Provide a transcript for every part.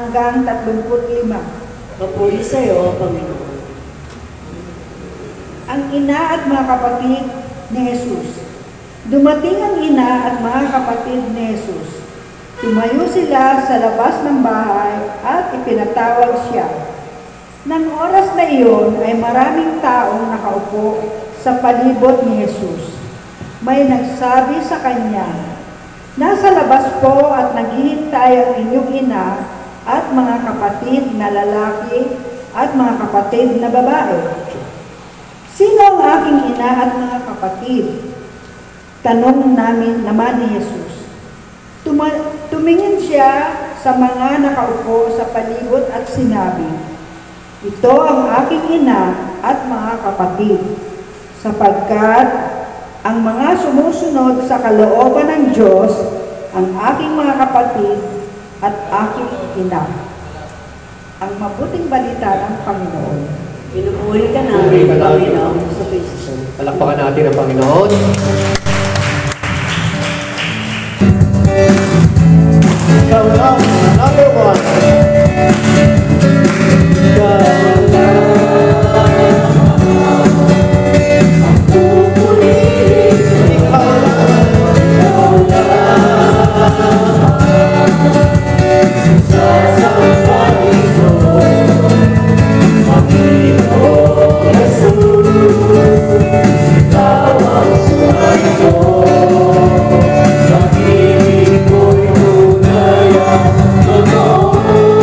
hanggang 35. Papuri sa iyo, Panginoon. Ang ina at mga kapatid ni Jesus. Dumating ang ina at mga kapatid ni Jesus. Tumayo sila sa labas ng bahay at ipinatawag siya. Nang oras na iyon ay maraming taong nakaupo sa palibot ni Jesus. May nagsabi sa kanya, "Nasa labas po at naghihintay ang inyong ina at mga kapatid na lalaki at mga kapatid na babae." "Sino ang aking ina at mga kapatid?" tanong naman ni Jesus. Tumingin siya sa mga nakaupo sa palibot at sinabi, "Ito ang aking ina at mga kapatid, sapagkat ang mga sumusunod sa kalooban ng Diyos, ang aking mga kapatid at aking ina." Ang mabuting balita ng Panginoon. Pinupuri ka namin, Panginoon sa Kristo. Palakpakan natin ang Panginoon. Ikaw lang, number one. Ikaw lang. Ang pupurihin. Ikaw lang. Ikaw lang. Sasampahin mo. Panginoon Jesus. Ikaw ang buhay ko. Sa piling ko'y tunay ang totoo.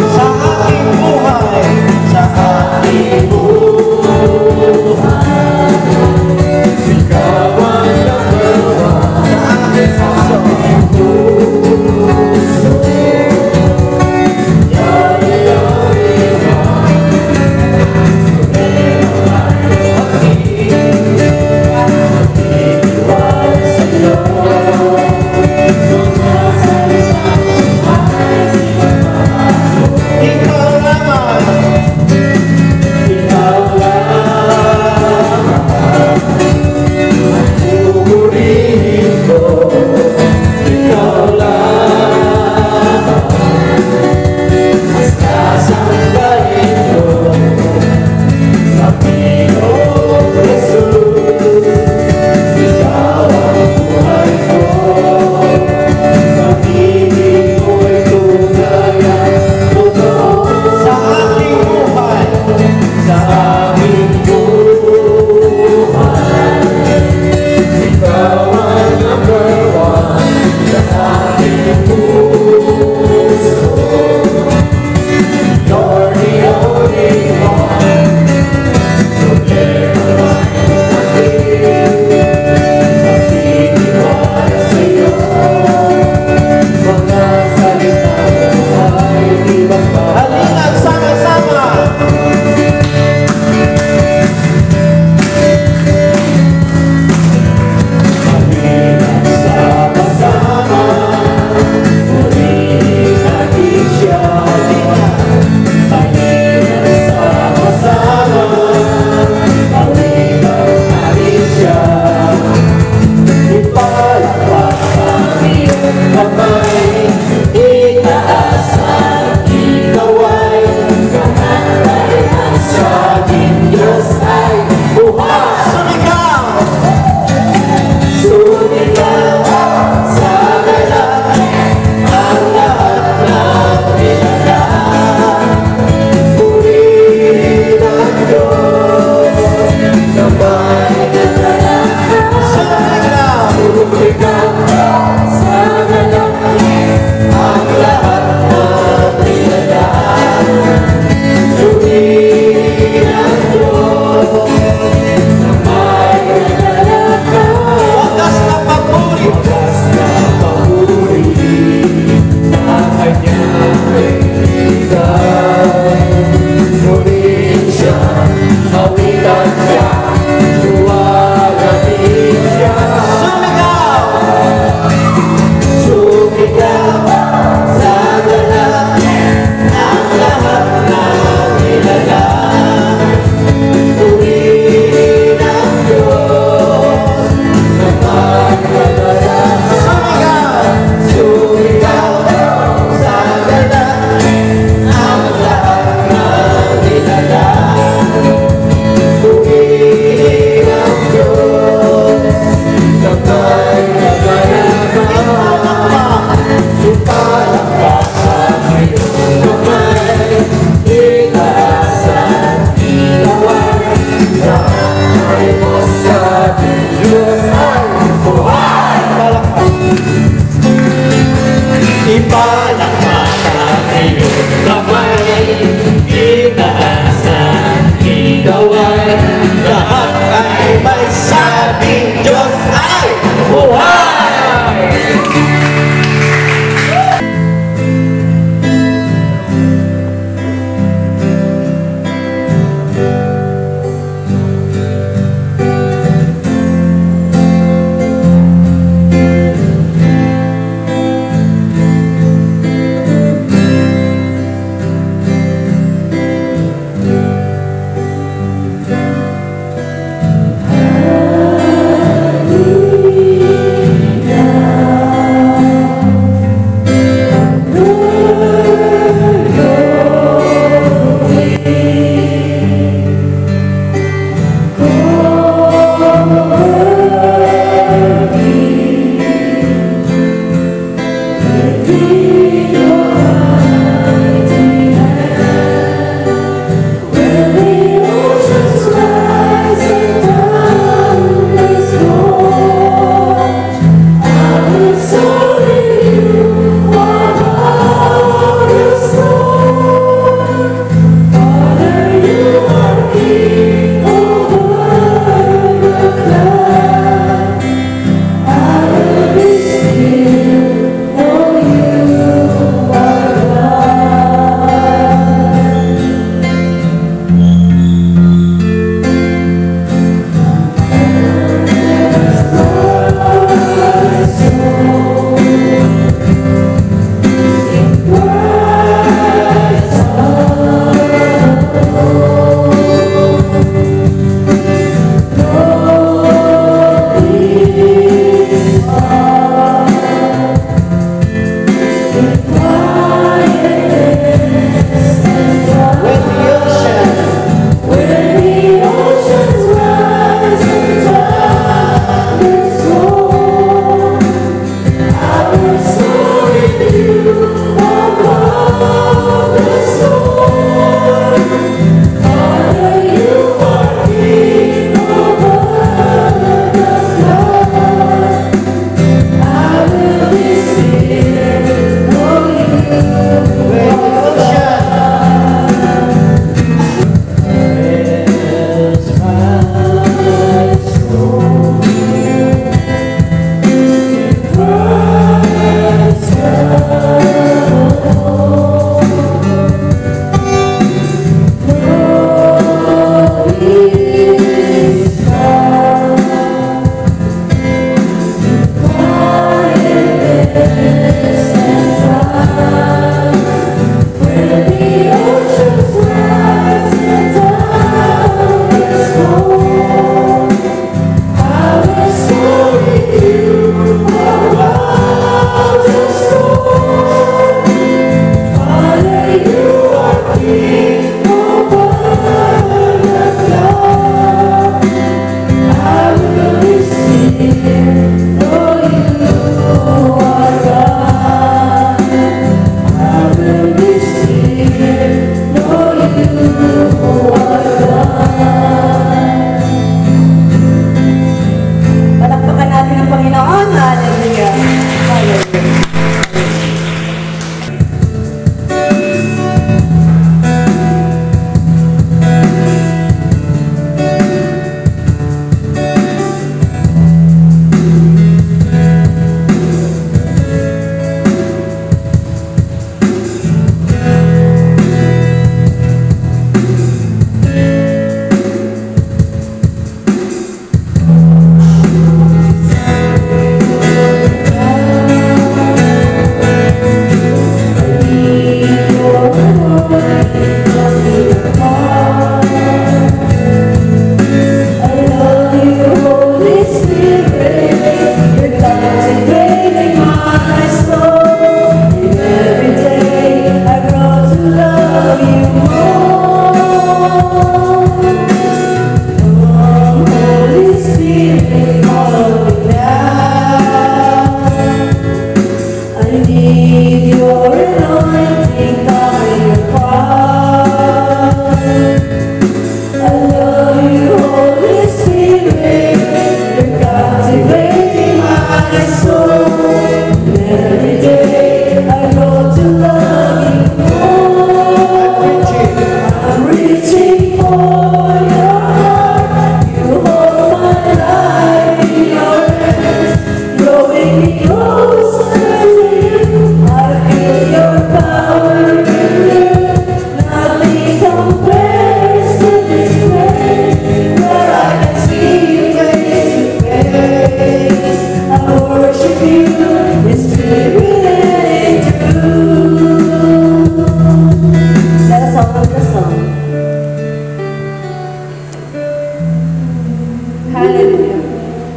Hallelujah.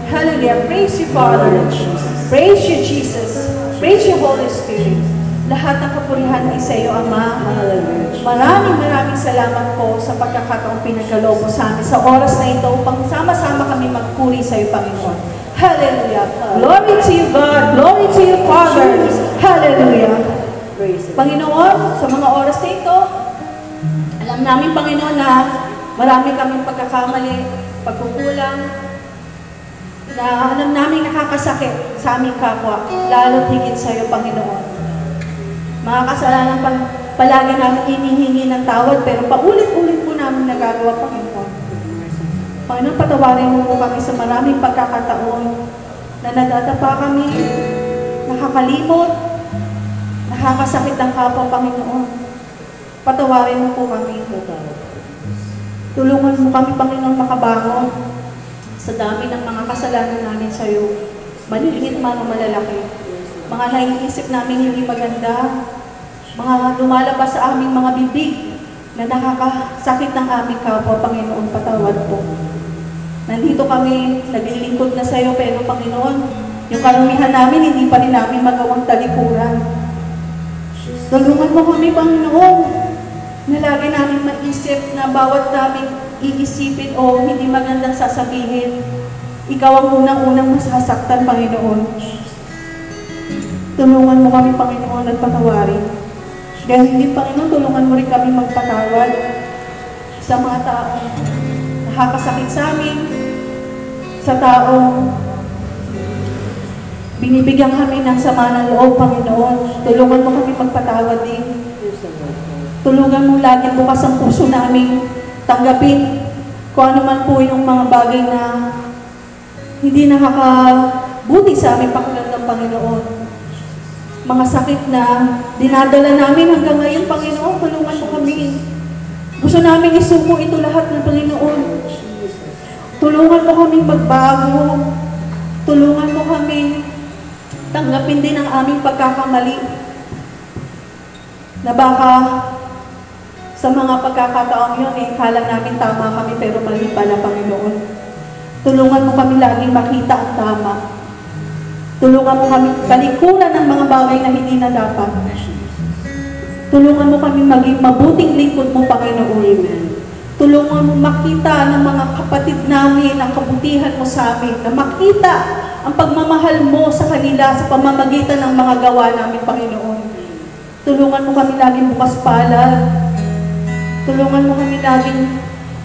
Hallelujah. Praise you, Father. Praise you, Jesus. Praise you, Holy Spirit. Lahat ng kapurihan ay sa iyo, Ama. Maraming salamat po sa pagkakataong pinagkaloob mo sa amin sa oras na ito upang sama-sama kami magpuri sa iyo, Panginoon. Hallelujah. Glory to you, God. Glory to you, Father. Hallelujah. Panginoon, sa mga oras na ito, alam namin, Panginoon, na marami kaming pagkakamali, pagkukulang, na alam namin nakakasakit sa aming kapwa, lalo higit sa iyo, Panginoon. Mga kasalanan palagi namin inihingi ng tawad, pero paulit-ulit po namin nagagawa, Panginoon. Panginoon, patawarin mo po kami sa maraming pagkakataon na nadadapa kami, nakakalimot, nakakasakit ang kapwa, Panginoon. Patawarin mo po kami. Tulungan mo kami, Panginoon, makabangon sa dami ng mga kasalanan namin sa iyo. Maliliit man o malalaki. Mga naiisip namin hindi maganda, mga lumalabas sa aming mga bibig na nakakasakit ng aming kapwa, Panginoon, patawad po. Nandito kami, naglilingkod na sa iyo, pero Panginoon, yung karumihan namin, hindi pa rin namin magawang talikuran. Tulungan mo kami, Panginoon, na lagi namin maisip na bawat namin iisipin o hindi magandang sasabihin, ikaw ang unang-unang masasaktan, Panginoon. Tulungan mo kami, Panginoon, at patawarin. Kaya hindi, Panginoon, tulungan mo rin kami magpatawad sa mga taong nakakasakit sa amin, sa taong binibigyan kami ng sama ng loob, Panginoon. Tulungan mo kami magpatawad din. Tulungan mo lagi bukas ang puso namin tanggapin kung ano man po yung mga bagay na hindi nakakabuti sa aming pakiramdam, Panginoon. Mga sakit na dinadala namin hanggang ngayon, Panginoon, tulungan mo kami. Gusto namin isuko ito lahat ng Panginoon. Tulungan mo kami magbago. Tulungan mo kami tanggapin din ang aming pagkakamali. Na baka sa mga pagkakataong yun, kala namin tama kami pero mali pala, Panginoon. Tulungan mo kami laging makita ang tama. Tulungan mo kami talikuran ng mga bagay na hindi na dapat. Tulungan mo kami maging mabuting lingkod mo, Panginoon. Tulungan mo makita ng mga kapatid namin ang kabutihan mo sa amin, na makita ang pagmamahal mo sa kanila sa pamamagitan ng mga gawa namin, Panginoon. Tulungan mo kami laging bukas palad. Tulungan mo kami laging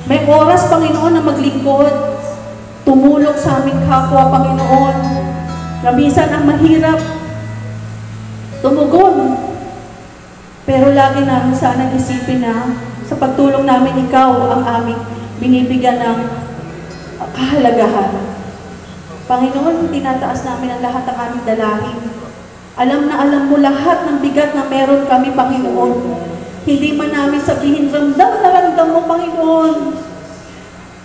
may oras, Panginoon, na maglingkod. Tumulong sa aming kapwa, Panginoon. Na minsan ang mahirap tumugon. Pero lagi namin sana isipin na sa pagtulong namin, ikaw ang aming binibigyan ng kahalagahan. Panginoon, tinataas namin ang lahat ng aming dalangin. Alam na alam mo lahat ng bigat na meron kami, Panginoon. Hindi man namin sabihin, ramdam na ramdam mo, Panginoon.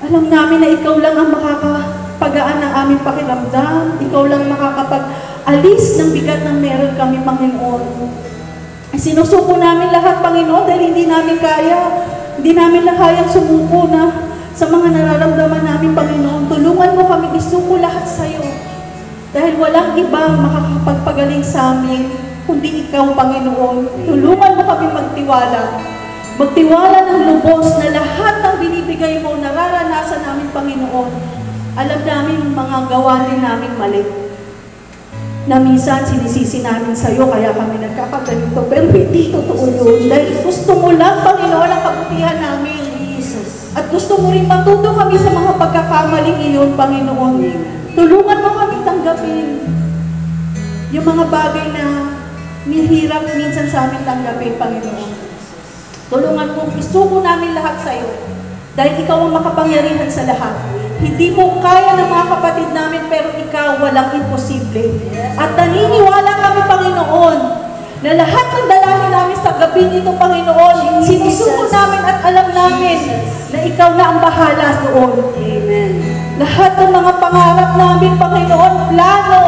Alam namin na ikaw lang ang makakapagaan ng aming pakiramdam. Ikaw lang makakapag-alis ng bigat na meron kami, Panginoon. Sinusuko namin lahat, Panginoon, dahil hindi namin kaya, hindi namin kayang sumuko na sa mga nararamdaman namin, Panginoon. Tulungan mo kami isuko lahat sa iyo. Dahil walang ibang makakapagpagaling sa amin, kundi ikaw, Panginoon. Tulungan mo kami magtiwala. Magtiwala ng lubos na lahat ng binibigay mo, nararanasan namin, Panginoon. Alam namin mga gawa din namin mali. Na minsan sinisisi namin sa iyo, kaya kami nagkakaganito. Pero hindi totoo yun. Dahil gusto mo lang, Panginoon, ang kabutihan namin. Jesus. At gusto mo rin matuto kami sa mga pagkakamaling iyon, Panginoon. Tulungan mo kami tanggapin yung mga bagay na nihirap minsan sa amin tanggapin, Panginoon. Tulungan mo, isuko namin lahat sa iyo. Dahil ikaw ang makapangyarihan sa lahat. Hindi mo kaya ng mga kapatid namin, pero ikaw walang imposible. At naniniwala kami, Panginoon, na lahat ng dalangin namin sa gabi nito, Panginoon, sinusuko namin at alam namin na ikaw na ang bahala doon. Amen. Lahat ng mga pangarap namin, Panginoon, plano,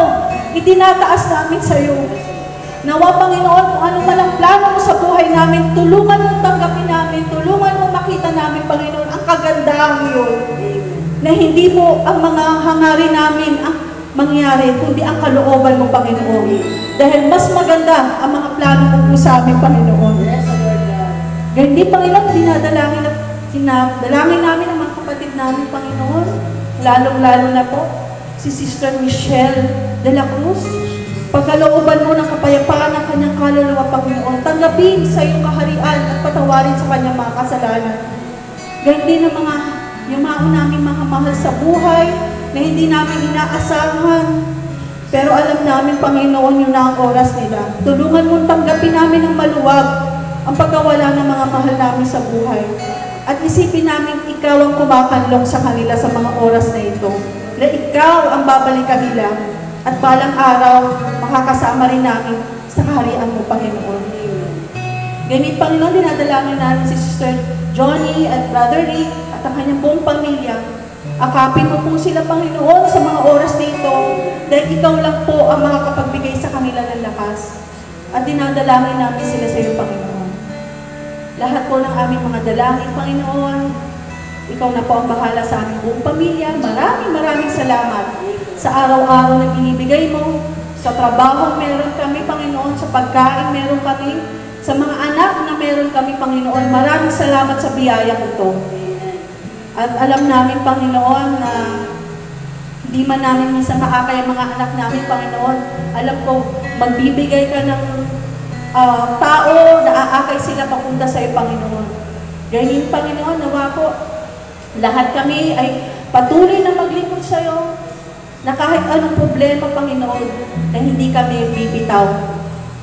itinataas namin sa iyo. Nawa, Panginoon, kung ano man ang plano mo sa buhay namin, tulungan mo tanggapin namin, tulungan mo makita namin, Panginoon, ang kagandahan yun. Na hindi mo ang mga hangarin namin ang mangyari, kundi ang kalooban mo, Panginoon. Dahil mas maganda ang mga plano mo po sa amin, Panginoon. Ganyan, Panginoon, dinadalangin namin ang mga kapatid namin, Panginoon. Lalong-lalo na po, si Sister Michelle de la Cruz. Pagkalooban mo ng kapayapaan ng kanyang kaluluwa, Panginoon. Tanggapin sa iyong kaharian at patawarin sa kanyang mga kasalanan. Ganyan din ang mga yumao namin mga mahal sa buhay na hindi namin inaasahan. Pero alam namin, Panginoon, yun na ang oras nila. Tulungan mo tanggapin namin ng maluwag ang pagkawala ng mga mahal namin sa buhay. At isipin namin, ikaw ang kumakanlong sa kanila sa mga oras na ito. Na ikaw ang babalikan nila. At balang araw, makakasama rin namin sa kaharian mo, Panginoon. Ganit, Panginoon, dinadalangin namin si Sister Johnny at Brother Rick at ang kanyang buong pamilya. Akapin mo po sila, Panginoon, sa mga oras dito dahil ikaw lang po ang makakapagbigay sa kanila ng lakas. At dinadalangin namin sila sa iyo, Panginoon. Lahat po ng aming mga dalangin, Panginoon, ikaw na po ang bahala sa aming buong pamilya. Maraming salamat sa araw-araw na binibigay mo, sa trabaho meron kami, Panginoon, sa pagkain meron kami, sa mga anak na meron kami, Panginoon. Maraming salamat sa biyayang ito. At alam namin, Panginoon, na hindi man namin minsan maakay ang mga anak namin, Panginoon. Alam ko, magbibigay ka ng tao na aakay sila papunta sa iyo, Panginoon. Ganyan, Panginoon, nawa po, lahat kami ay patuloy na maglingkod sa iyo, na kahit anong problema, Panginoon, na hindi kami bibitaw.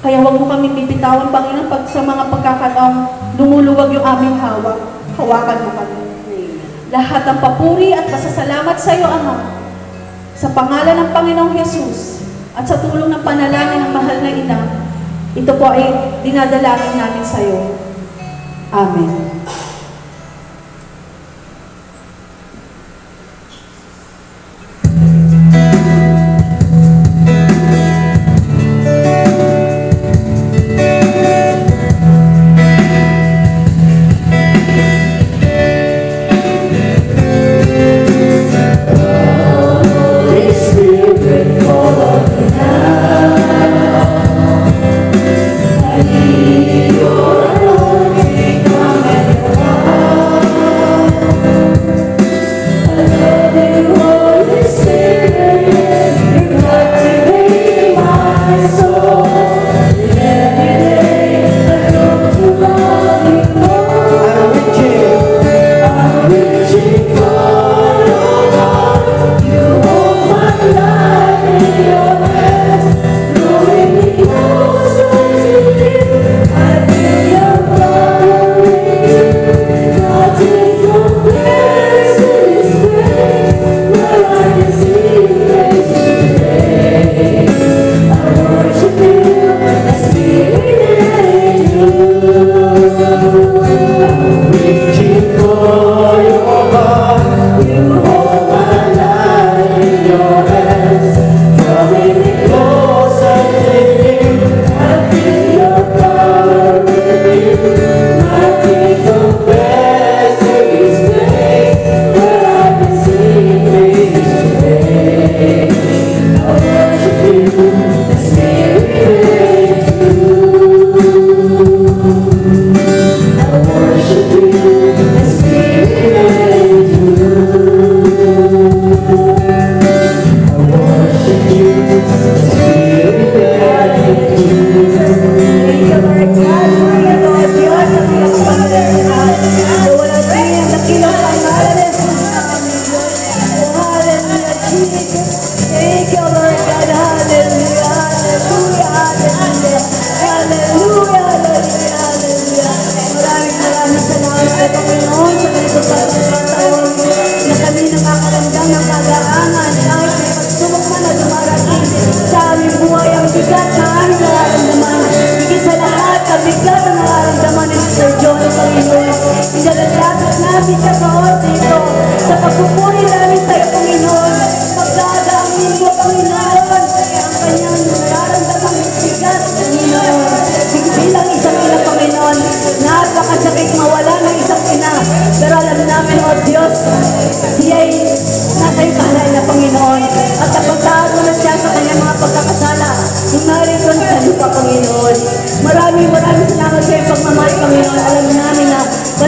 Kaya huwag mo kami bibitawan, Panginoon, pag sa mga pagkakataong lumuluwag yung aming hawak, hawakan mo kami. Lahat ng papuri at pasasalamat sa iyo, Ama, sa pangalan ng Panginoong Jesus at sa tulong ng panalangin ng mahal na Ina, ito po ay dinadalangin namin sa iyo. Amen. Your anointing come and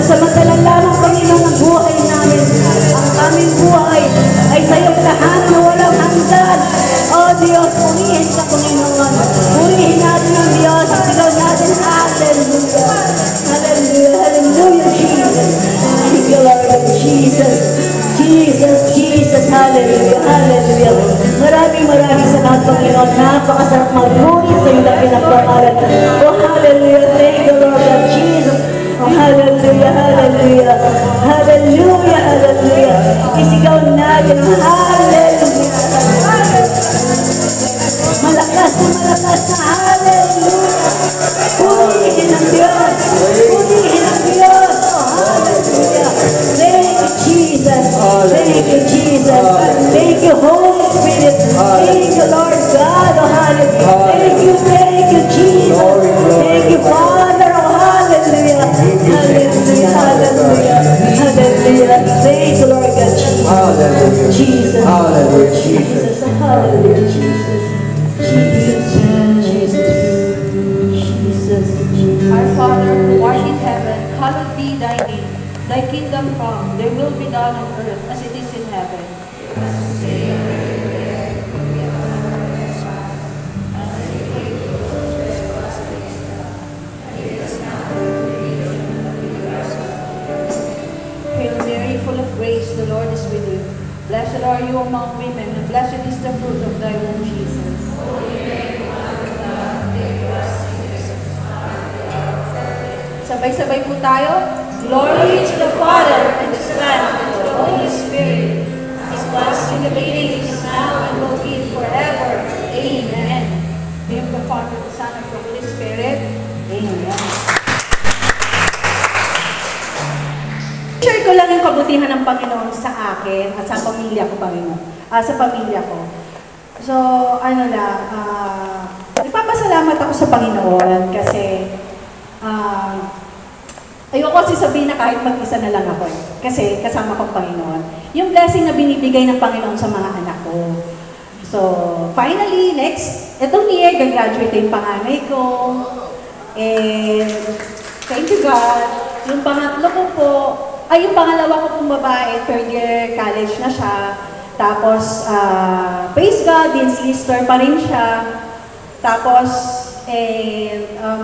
Pansamantalan lamang, Panginoon, ang buhay namin. Ang aming buhay ay sa iyong lahat na walang hanggan. O Diyos, purihin ka, Panginoon. Purihin natin ang Diyos. Sigaw natin, hallelujah. Hallelujah, hallelujah, Jesus. Thank you, Lord Jesus. Jesus, Jesus, hallelujah, hallelujah. Maraming salamat, Panginoon. Napakasarap magpuri sa iyong na pinagpamalan. Oh, hallelujah, thank you, Lord God Jesus. Oh, hallelujah, hallelujah, hallelujah, hallelujah. Isigaw natin, hallelujah. Malakas na hallelujah. Purihin ang Diyos. Purihin ang Diyos. Oh, hallelujah. Thank you, Jesus. Thank you, Jesus. Thank you, Holy Spirit. Thank you, Lord God. Oh, hallelujah. Thank you, Jesus. Thank you, Father. Oh, hallelujah. Hallelujah, hallelujah, hallelujah. Thank you, Lord God. Hallelujah. Jesus. Hallelujah. Jesus. Hallelujah, Jesus. Jesus. Jesus. Jesus. Our Father, who art in heaven, hallowed be thy name. Thy kingdom come, thy will be done on earth as it is in heaven. Hail Mary, full of grace, the Lord is with you. Blessed are you among women, and blessed is the fruit of thy womb, Jesus. Sabay-sabay po tayo. Glory to the Father, and the Son, and to the Holy Spirit. As was in the beginning, is now, and will be forever. Amen. In the name of the Father, the Son, and the Holy Spirit. Amen. Share ko lang yung kabutihan ng Panginoon sa akin at sa pamilya ko, Panginoon. Sa pamilya ko. So, ipapasalamat ako sa Panginoon kasi ayoko kasi sabihin na kahit mag-isa na lang ako kasi kasama ko ang Panginoon. Yung blessing na binibigay ng Panginoon sa mga anak ko. So, finally, itong year, gagraduate yung panganay ko. And, thank you God. Yung pangatlo ko po, yung pangalawa ko pong babae, third year college na siya. Tapos, praise God, Dean's Lister pa rin siya. Tapos,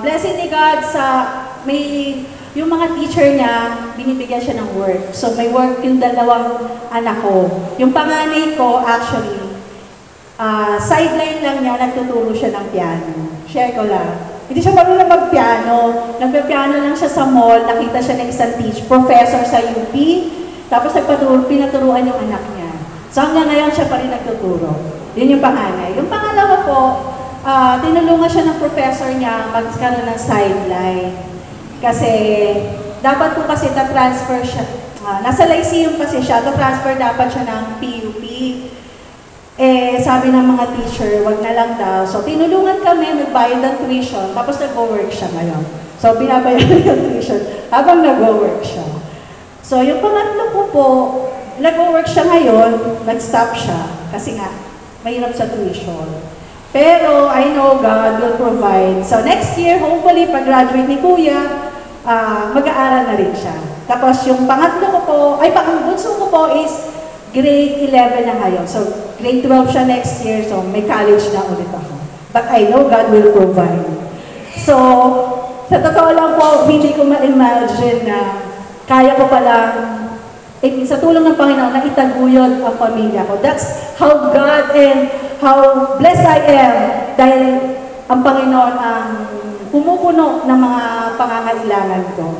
blessing ni God sa yung mga teacher niya, binibigyan siya ng work. So, may work yung dalawang anak ko. Yung panganay ko, actually, sideline lang niya, nagtuturo siya ng piano. Share ko lang. Hindi siya marunong mag-piano. Nagpa-piano lang siya sa mall, nakita siya ng isang professor sa UP, tapos pinaturuan yung anak niya. So, hanggang ngayon siya pa rin nagtuturo. Yun yung panganay. Yung pangalawa po, tinulungan siya ng professor niya magkaroon ng sideline. Kasi, dapat po kasi na-transfer siya. Nasa Lyceum kasi siya, na-transfer dapat siya ng PUP. Sabi ng mga teacher, wag na lang daw. So, tinulungan kami, nagbayad ng tuition, tapos nag-work siya ngayon. So, binabayaran yung tuition habang nag-work siya. So, yung pangatlo ko po, nag-work siya ngayon, nag-stop siya, kasi nga, mahirap sa tuition. Pero, I know God will provide. So, next year, hopefully, pag-graduate ni Kuya, mag-aaral na rin siya. Tapos, yung pangatlo ko po, pangbunso ko po is grade 11 na ngayon. So, grade 12 siya next year, so may college na ulit ako. But I know God will provide. So, sa totoo lang po, hindi ko ma-imagine na kaya ko palang, sa tulong ng Panginoon, na itaguyod ang pamilya ko. That's how God and how blessed I am dahil ang Panginoon ang pumupuno ng mga pangangailangan ko.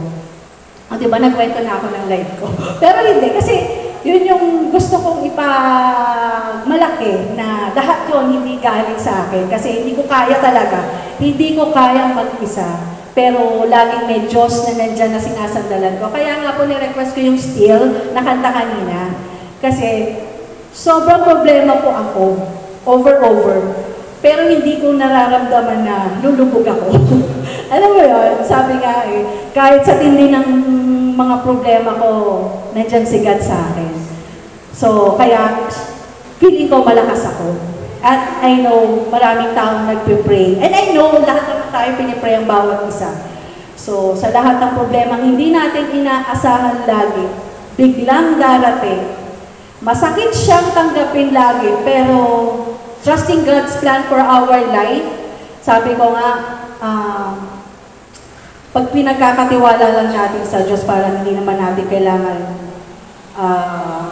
Diba, nagkwento na ako ng life ko. Pero hindi, kasi yun yung gusto kong ipagmalaki na lahat yun hindi galing sa akin. Kasi hindi ko kaya talaga. Hindi ko kayang mag-isa. Pero laging may Diyos na nandyan na sinasandalan ko. Kaya nga po ni-request ko yung Still na kanta kanina. Kasi sobrang problema po ako. Over. Pero hindi ko nararamdaman na lulubog ako. Alam mo yun, sabi nga kahit sa tindi ng mga problema ko, nandyan si God sa akin. So, kaya feeling ko malakas ako. At I know maraming taong nagpipray. And I know lahat naman tayo pinipray ang bawat isa. So, sa lahat ng problema hindi natin inaasahan lagi, biglang darating. Masakit siyang tanggapin lagi, pero trusting God's plan for our life, sabi ko nga, pag pinagkakatiwala lang natin sa Diyos, para hindi naman natin kailangan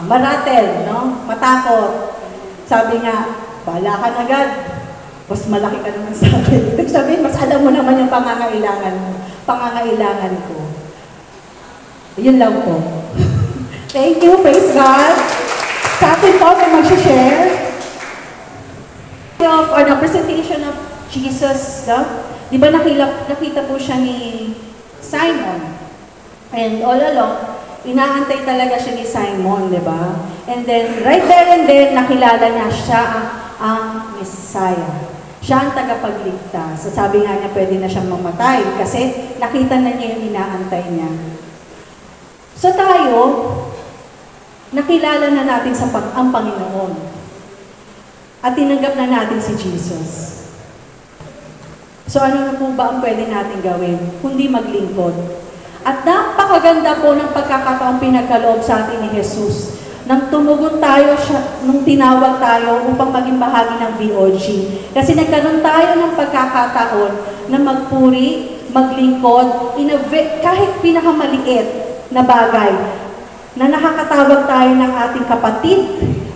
maratel, no? Matakot. Sabi nga, bahala ka na agad. Mas malaki ka naman sa akin. Ibig sabihin, mas alam mo naman yung pangangailangan mo. Pangangailangan ko. Yun lang po. Thank you, praise God. Sa atin po, may mag-share. Presentation of Jesus, no? Di ba nakita po siya ni Simon? And all along, inaantay talaga siya ni Simon, di ba? And then, right there and then, nakilala niya siya ang Messiah. Siya ang tagapagligtas. So, sabi nga niya, pwede na siyang mamatay kasi nakita na niya yung inaantay niya. So tayo, nakilala na natin ang Panginoon. At tinanggap na natin si Jesus. So ano na po ba ang pwede natin gawin? Kundi maglingkod. At napakaganda po ng pagkakataong pinagkaloob sa atin ni Jesus. Nang tumugon tayo siya, nung tinawag tayo upang maging bahagi ng VOG. Kasi nagkaroon tayo ng pagkakataon na magpuri, maglingkod, kahit pinakamaliit na bagay, na nakakatawag tayo ng ating kapatid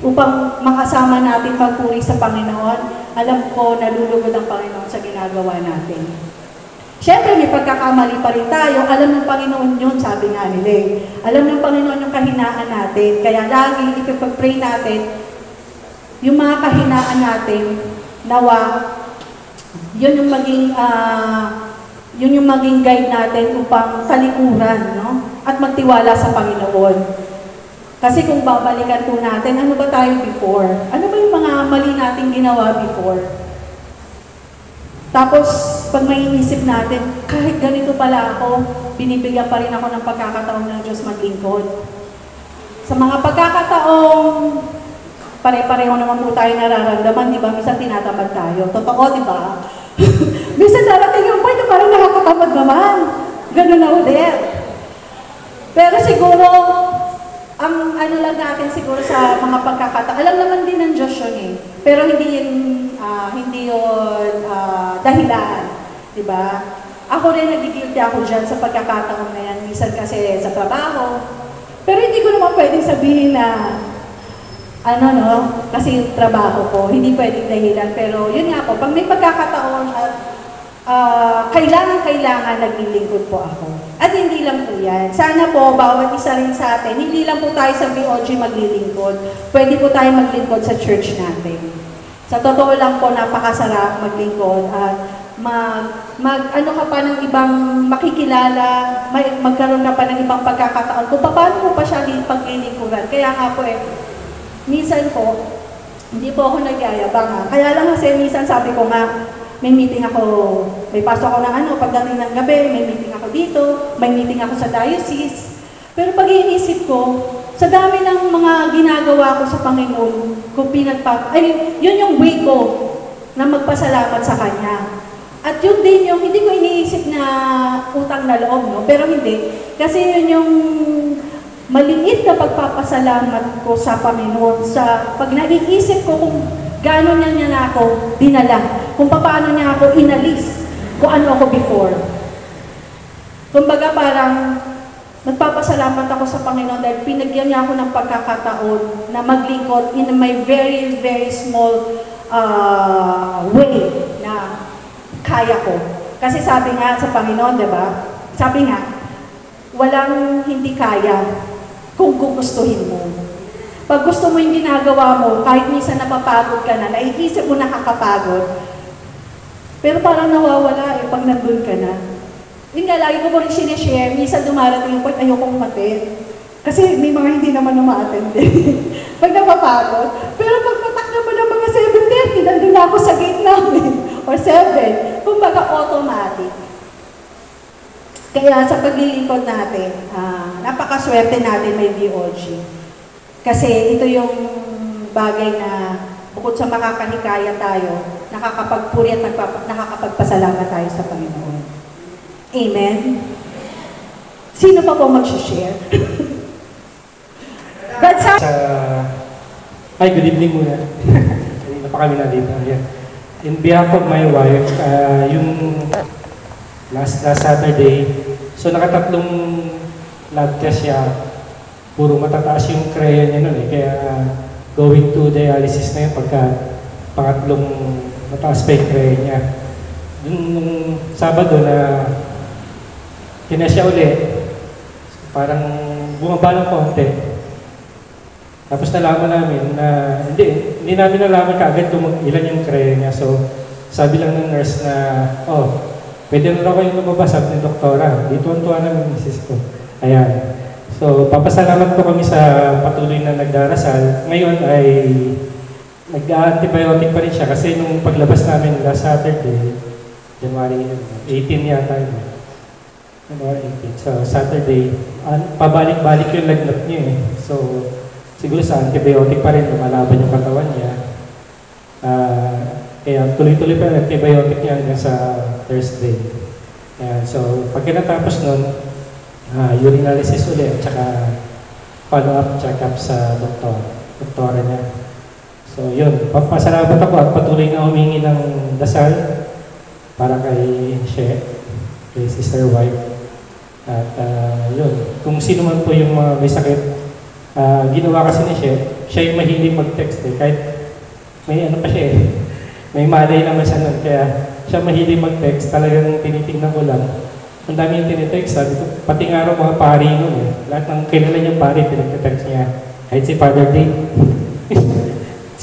upang makasama natin magpuri sa Panginoon. Alam ko, nalulugod ang Panginoon sa ginagawa natin. Siyempre, may pagkakamali pa rin tayo. Alam ng Panginoon yun, sabi nga nila eh. Alam ng Panginoon yung kahinaan natin. Kaya lagi, ipag-pray natin, yung mga kahinaan natin, nawa, yun yung maging guide natin upang talikuran, no? At magtiwala sa Panginoon. Kasi kung babalikan po natin, ano ba tayo before? Ano ba yung mga mali nating ginawa before? Tapos, pag may inisip natin, kahit ganito pala ako, binibigyan pa rin ako ng pagkakataon ng Diyos maglingkod. Sa mga pagkakataong pare-pareho naman po tayo nararamdaman, di ba? Minsan tinatamad tayo. Totoo, di ba? Minsan darating yung point na parang nakakatamad naman. Ganun na ulit. Pero siguro, ang ano lang natin siguro sa mga pagkakataon, alam naman din ng Diyos yun eh. Pero hindi yun dahilan. Diba? Ako rin nagigilty ako dyan sa pagkakataon na yan. Minsan kasi sa trabaho. Pero hindi ko naman pwedeng sabihin na kasi yung trabaho ko, hindi pwedeng dahilan. Pero yun nga po, pag may pagkakataon at kailangan naglilingkod po ako. At hindi lang po yan. Sana po, bawat isa rin sa atin, hindi lang po tayo sa VOG maglilingkod. Pwede po tayo maglingkod sa church natin. Sa totoo lang po, napakasarap maglingkod at ano ka pa ng ibang makikilala, magkaroon ka pa ng ibang pagkakataon kung paano mo pa siya paglilingkuran. Kaya nga po minsan po, hindi po ako nagyayabang. Kaya lang kasi minsan sabi ko nga, may meeting ako, may pasok ako ng pagdating ng gabi, may meeting ako dito, may meeting ako sa diocese. Pero pag iisip ko, sa dami ng mga ginagawa ko sa Panginoon, yun yung way ko na magpasalamat sa Kanya. At yun din yung, hindi ko iniisip na utang na loob, no? Pero hindi. Kasi yun yung maliit na pagpapasalamat ko sa Panginoon. Pag naiisip ko kung gaano niya na ako dinala, kung paano niya ako inalis, kung ano ako before. Kumbaga parang nagpapasalamat ako sa Panginoon dahil pinagyan niya ako ng pagkakataon na maglingkod in my very, very small way na kaya ko. Kasi sabi nga sa Panginoon, di ba? Sabi nga, walang hindi kaya kung gugustuhin mo. Pag gusto mo yung ginagawa mo, kahit minsan napapagod ka na, naiisip mo nakakapagod, pero parang nawawala pag nandun ka na. Yun nga, lagi ko po rin sinishare, minsan dumarating yung point, ayokong umattend. Kasi may mga hindi naman umaattend din. Pag napapagod. Pero pag patakna mo ng mga 7:30, nandun na ako sa gate namin. Or 7. Kumbaga automatic. Kaya sa paglilingkod natin, napakaswerte natin may VOG. Kasi ito yung bagay na bukod sa makakahikaya tayo, nakakapagpuri at nakakapagpasalamat tayo sa Panginoon. Amen? Sino pa po mag-share? Brad Sam? Hi, good evening muna. Kanina pa kami nandito. Yeah. In behalf of my wife, yung last Saturday, so nakatatlong blood test siya. Puro matataas yung kreya niya nun eh. Kaya going to dialysis na yun pagka pangatlong mataas pa yung kreya niya. Nung Sabado na kinasya uli, parang bumaba ng konti. Tapos nalaman namin na, hindi namin nalaman kaagad kung ilan yung kreya niya. So, sabi lang ng nurse na, oh, pwede na raw kayong lumabas, sabi ng doktora. Di tuwan-tuwa namin yung misis ko. Ayan. So, papasalamat po kami sa patuloy na nagdarasal. Ngayon ay nag-antibiotic pa rin siya kasi nung paglabas namin last Saturday, January 18 yata yun. January 18. So, Saturday, pabalik-balik yung lagnat niya eh. So, siguro sa antibiotic pa rin, lumalaban yung katawan niya. Kaya tuloy-tuloy pa yung antibiotic niya hanggang sa Thursday. So, pag natapos nun, urinalysis ulit, at saka follow-up check-up sa doktora niya. So, yun. Papasalamat ako at patuloy na humingi ng dasal para kay She, kay Sister Wife. At yun, kung sino man po yung mga may sakit, ginawa kasi ni siya yung mahilig mag-text eh. Kahit may ano pa siya eh. May malay naman siya nun. Kaya siya mahilig mag-text. Talagang tinitingnan ko lang. Ang dami yung tinitext. Sabi ko, pati nga raw mga pari nun eh. Lahat ng kilala niyang pari, tinitext niya. Kahit si Father Dave.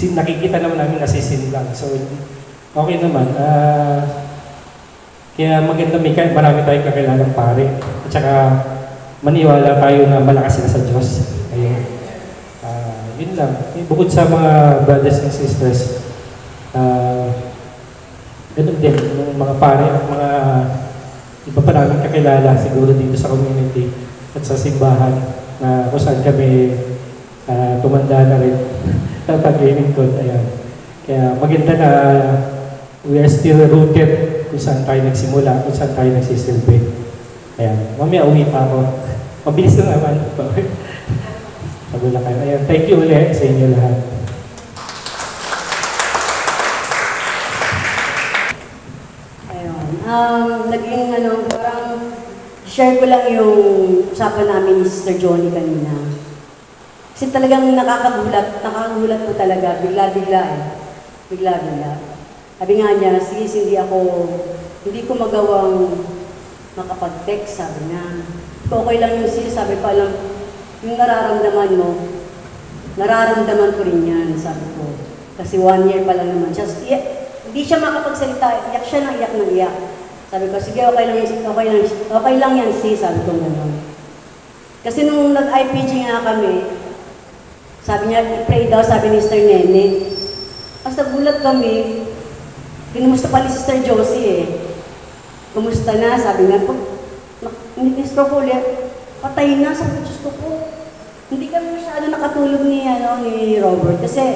Nakikita naman namin nasisin lang. So, okay naman. Kaya maganda marami tayong kakilalang pari. At saka, maniwala tayo na malakas sila sa Diyos. Ayun. Yun lang. Bukod sa mga brothers and sisters, ganun din, yung mga pare at mga iba pa namin kakilala siguro dito sa community at sa simbahan na kung saan kami tumanda na rin pag-lingkod. Ayan. Kaya maganda na we are still rooted kung saan tayo nagsimula, kung saan tayo nagsisilbi. Ayan. Mamaya uwi pa ako. Mabilis lang naman. Pagula kayo. Ayan. Thank you ulit sa inyo lahat. Naging parang share ko lang yung usapan namin ni Sister Johnny kanina. Kasi talagang nakakagulat po talaga, bigla-bigla eh. Bigla-bigla. Sabi nga niya, sis, hindi ko magawang makapag-text, sabi niya. Okay lang yung sis, sabi pa lang, yung nararamdaman mo, nararamdaman ko rin yan, sabi ko. Kasi 1 year pa lang naman siya. Hindi siya makapagsalita, iyak siya ng iyak. Sabi ko, sige, okay lang yan, sis, sabi ko gano'n. Kasi nung nag-IPG nga kami, sabi niya, pray daw, sabi ni Sister Nene. Basta gulat kami, kinumusta pa ni Sister Josie eh. Kumusta na, sabi nga, Mr. Fuller, patay na, sabi ko, Diyos ko po. Hindi kami masyado nakatulog ni Robert kasi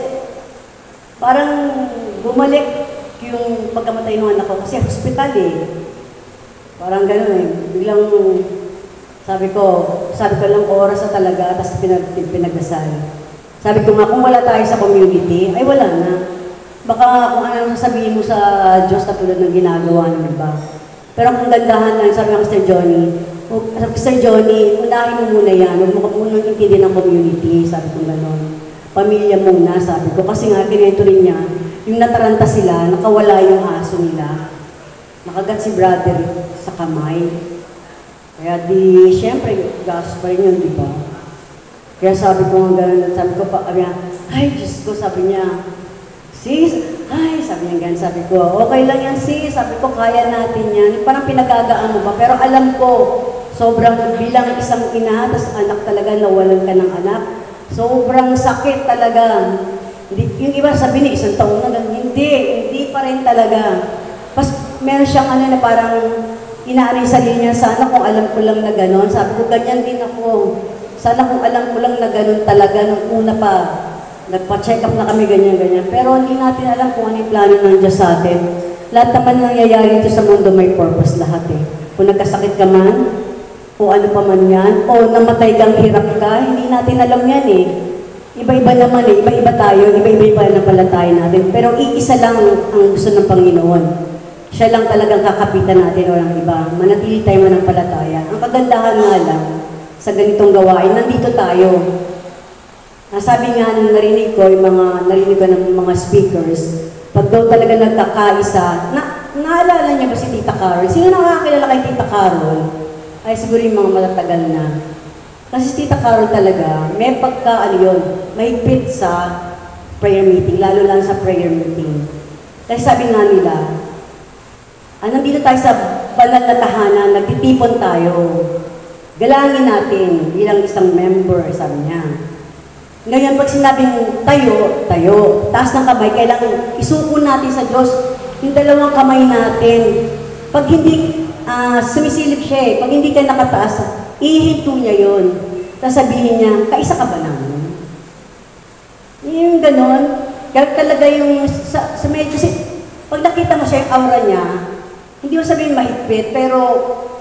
parang bumalik yung pagkamatay ng anak ko kasi hospital eh. Parang gano'n eh. Biglang sabi ko lang oras na talaga, tapos pinagdasal. Sabi ko nga, kung wala tayo sa community, ay wala na. Baka kung ano sasabihin mo sa Diyos na tulad ng ginagawa ng iba. Pero kung gandahan lang, sabi ng Sister Johnny, unahin mo muna yan, huwag mo ka munang intindi ng community, sabi ko gano'n. Pamilya muna, sabi ko. Kasi nga, kinento rin niya, yung nataranta sila, nakawala yung aso nila. Nakagat si brother sa kamay. Kaya syempre, gas pa rin yun, di ba? Kaya sabi ko nga gano'n, sabi ko pa, ay, Diyos ko, sabi niya, sis, ay, sabi niya gano'n, sabi ko, okay lang yan, sis, sabi ko, kaya natin yan. Parang pinagagaan mo ba? Pero alam ko, sobrang bilang isang ina, tapos anak talaga, nawalan ka ng anak. Sobrang sakit talaga. Yung iba sabi ni, 1 taon na gano'n. Hindi pa rin talaga. Pas meron siyang na parang inaano yung sarili niya, sana kung alam ko lang na gano'n. Sabi ko, ganyan din ako. Sana kung alam ko lang na gano'n talaga nung una pa. Nagpa-check up na kami ganyan-ganyan. Pero hindi natin alam kung ano yung plano ng Diyos sa atin. Lahat naman nangyayari ito sa mundo may purpose lahat eh. Kung nagkasakit ka man, o ano pa man yan, o namatay kang hirap ka, hindi natin alam yan eh. Iba-iba naman eh, iba-iba tayo, iba-iba na pala tayo natin. Pero iisa lang ang gusto ng Panginoon. Siya lang talagang kakapitan natin, walang iba. Manatili tayo manampalataya. Ang kagandahan nga lang sa ganitong gawain, nandito tayo. Sabi nga, narinig ko ng mga speakers, pag daw talaga nagkakaisa, naalala niya ba si Tita Carol? Sino nakakilala kay Tita Carol? Ay siguro yung mga matatagal na. Kasi si Tita Carol talaga, may mahigpit sa prayer meeting, lalo lang sa prayer meeting. Kasi sabi nga nila, nandito tayo sa banal na tahanan, nagtitipon tayo. Galangin natin bilang isang member, sabi niya. Ngayon, pag sinabing tayo, taas ng kamay, kailangan isuko natin sa Diyos yung dalawang kamay natin. Pag hindi sumisilip siya eh. Pag hindi ka nakataas, ihinto niya yun. Tapos sabihin niya, kaisa ka ba naman? Yung ganon. Kaya talaga yung sa medyo, pag nakita mo siya yung aura niya, hindi mo sabihin mahigpit, pero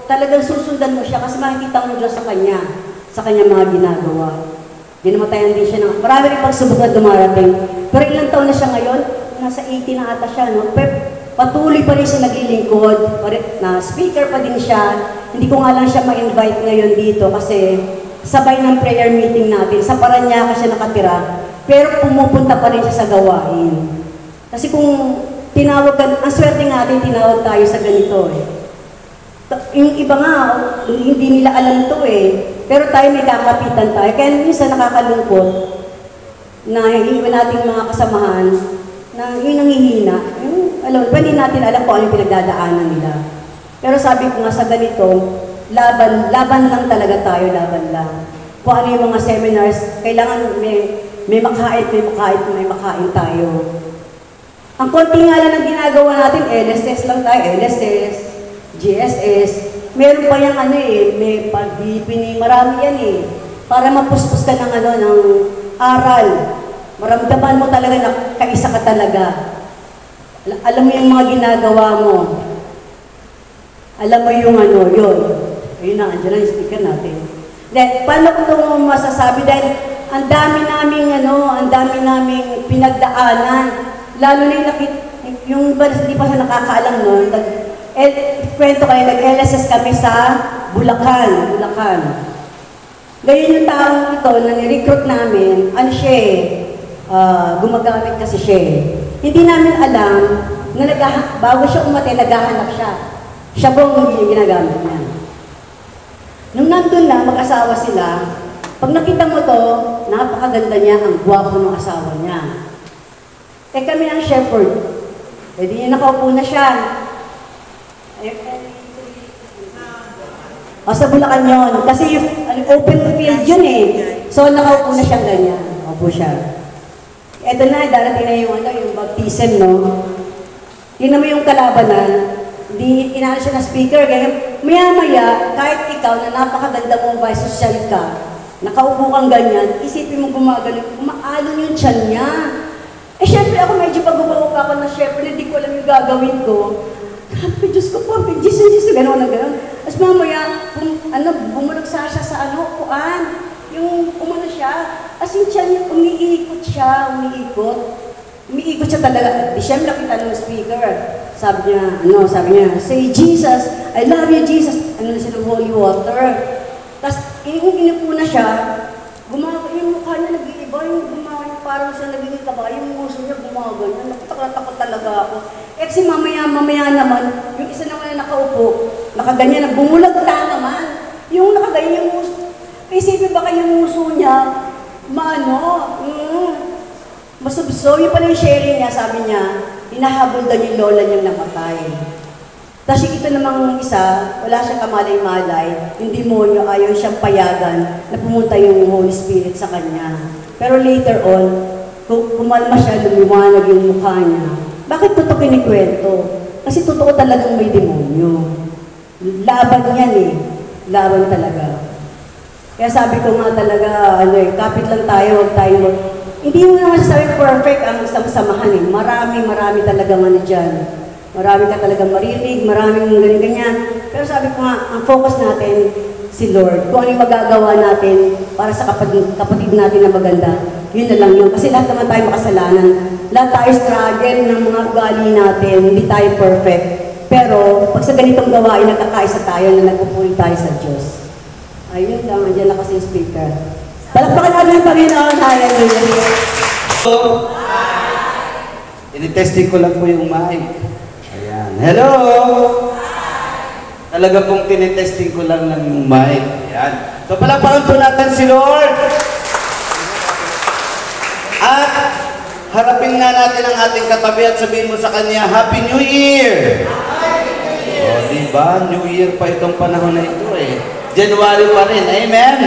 talagang susundan mo siya kasi makikita mo Diyos sa kanya mga ginagawa. Dinamatayan din siya ng, marami rin pagsubok na dumarating. Pero ilang taon na siya ngayon? Nasa 80 na ata siya, no? Patuloy pa rin siya naglilingkod, na speaker pa din siya. Hindi ko nga lang siya ma-invite ngayon dito kasi sabay ng prayer meeting natin. Sa Parañaque siya nakatira, pero pumupunta pa rin siya sa gawain. Kasi kung tinawag ka, ang swerte nga natin, tinawag tayo sa ganito eh. Yung iba nga, hindi nila alam to eh. Pero tayo may kakapitan tayo. Kaya minsan nakakalungkot na iwan nating mga kasamahan na yung nangihina, alam, pwede natin alam kung ano yung pinagdadaanan nila. Pero sabi ko nga sa ganito, laban lang talaga tayo, laban lang. Kung ano yung mga seminars, kailangan may makain tayo. Ang konti nga lang ang ginagawa natin, LSS lang tayo, LSS, GSS, meron pa yung may pagbibini, marami yan eh. Para mapuspos ka ng ng aral. Maramdaman mo talaga na kaisa ka talaga. Alam mo yung mga ginagawa mo. Alam mo yung yun. Ayun na, andyan na yung speaker natin. Then, paano ko ito masasabi? Dahil ang dami naming pinagdaanan. Lalo na yung hindi pa siya nakakaalam noon. Kwento kayo, nag-LSS kami sa Bulacan. Ngayon yung taong ito na ni-recruit namin, gumagamit kasi siya eh. Hindi namin alam na bago siya umatay, naghahanap siya. Siya ba ang ginagamit niya? Nung nandun na, mag-asawa sila, pag nakita mo to, napakaganda niya, ang gwapo ng asawa niya. Kami ang shepherd. Pwede niya nakaupo na siya. Sa Bulacan yun. Kasi yung open field yun eh. So, nakaupo na siyang ganyan. Nakaupo siya. Ito na, darating na yung baptism, no? Tingnan mo yung kalabanan, di inaano siya na speaker, kaya maya-maya, kahit ikaw na napakaganda mo ba, social ka, nakaupo kang ganyan, isipin mo gumagano, umaalon yung tiyan niya. Syempre ako medyo pag-ubaw pa ako na syempre, hindi ko alam yung gagawin ko. Sabi, Diyos ko po, Jesus, gano'n na gano'n. Tapos mamaya, bumulog siya sa kuan. Yung umano siya, as in siya, umiikot siya. Umiikot siya talaga. Di siya nakita ng speaker. Sabi niya, say Jesus, I love you Jesus. Ano na siya ng holy water. Tapos, inupo na siya, gumawa, yung mukha niya nag-iiba, yung gumawa, parang siya nagiging kaba, yung muso niya gumawa, natakot talaga ako. Kasi mamaya naman, yung isa naman na nakaupo, nakaganyan, bumulag naman. Yung nakaganyan yung muso, isipin baka yung muso niya, masubso, yung pala yung sharing niya, sabi niya, hinahabol daw yung lola niyang namatay. Tapos ito namang isa, wala siyang kamalay-malay, yung demonyo, ayaw siyang payagan na pumunta yung Holy Spirit sa kanya. Pero later on, kumalma siya, lumiwanag yung mukha niya. Bakit totoo kinikwento? Kasi totoo talagang may demonyo. Laban yan eh. Laban talaga. Kaya sabi ko nga talaga, kapit lang tayo, huwag tayo. Hindi mo naman sasabi perfect ang isang samahan eh. Marami talaga dyan. Marami ka talaga marinig, maraming ganyan-ganyan. Pero sabi ko nga, ang focus natin, si Lord. Kung ano yung magagawa natin para sa kapatid natin na maganda, yun na lang yun. Kasi lahat naman tayo makasalanan. Lahat tayo struggle ng mga ugali natin, hindi tayo perfect. Pero pag sa ganitong gawain, nagkakaisa tayo na nagpupuri tayo sa Diyos. Ayun lang, andyan na kasi yung speaker. Palakpakan natin yung Panginoon. Hallelujah. Tinitesting ko lang po yung mic. Ayan. Hello! Talaga pong tinitesting ko lang ng yung mic. Ayan. So palakpakan po natin si Lord. At harapin nga natin ang ating katabi at sabihin mo sa kanya, Happy New Year! O, diba? New Year pa itong panahon na ito eh. January pa rin. Amen?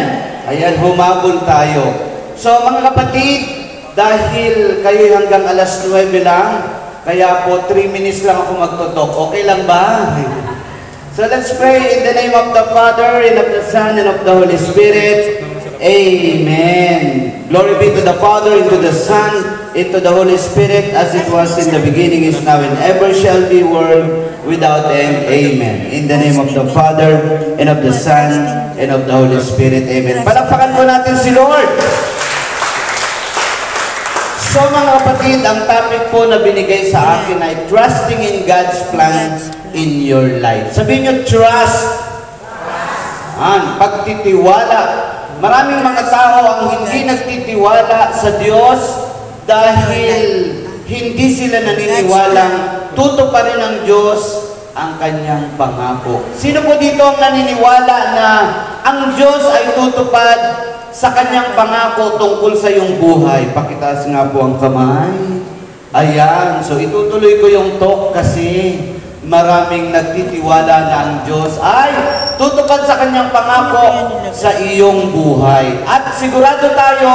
Ayan, humabol tayo. So mga kapatid, dahil kayo hanggang alas 9 lang, kaya po 3 minutes lang ako magtutok. Okay lang ba? So let's pray in the name of the Father, and of the Son, and of the Holy Spirit. Amen. Glory be to the Father, and to the Son, and to the Holy Spirit, as it was in the beginning, is now, and ever shall be, world without end. Amen. In the name of the Father, and of the Son, and of the Holy Spirit. Amen. Palakpakan po natin si Lord. So mga kapatid, ang topic po na binigay sa akin ay trusting in God's plan in your life. Sabihin nyo, trust. Pagtitiwala. Maraming mga tao ang hindi nagtitiwala sa Diyos dahil hindi sila naniniwalang tutuparin ng Diyos ang kanyang pangako. Sino po dito ang naniniwala na ang Diyos ay tutupad sa kanyang pangako tungkol sa iyong buhay? Pakitaas nga po ang kamay. Ayan. So itutuloy ko yung talk kasi maraming nagtitiwala na ang Diyos ay tutupad sa kanyang pangako sa iyong buhay. At sigurado tayo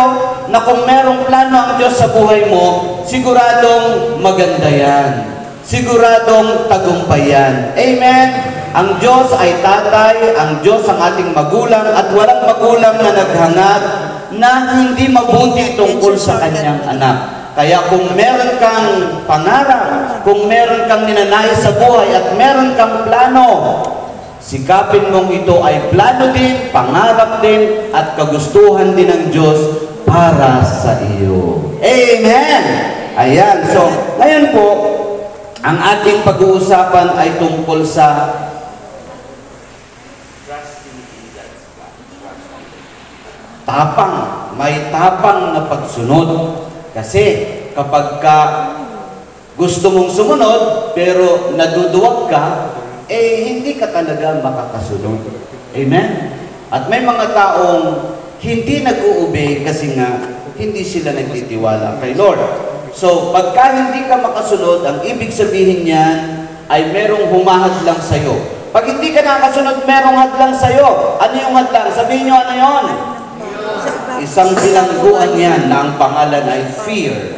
na kung merong plano ang Diyos sa buhay mo, siguradong maganda yan. Siguradong tagumpay yan. Amen? Ang Diyos ay tatay, ang Diyos ang ating magulang, at walang magulang na naghangad na hindi mabuti tungkol sa kanyang anak. Kaya kung meron kang pangarap, kung meron kang ninanais sa buhay at meron kang plano, sikapin mong ito ay plano din, pangarap din, at kagustuhan din ng Diyos para sa iyo. Amen! Ayan. So, ngayon po, ang ating pag-uusapan ay tungkol sa tapang. May tapang na pagsunod. Kasi kapag gusto mong sumunod pero naduduwag ka, hindi ka talaga makakasunod. Amen? At may mga taong hindi nag-uubay kasi nga hindi sila nagtitiwala kay Lord. So, pagka hindi ka makasunod, ang ibig sabihin niyan ay merong humahad lang sa'yo. Pag hindi ka nakasunod, merong hadlang sa'yo. Ano yung hadlang? Sabihin nyo, ano yun? Isang bilangguan yan na ang pangalan ay fear.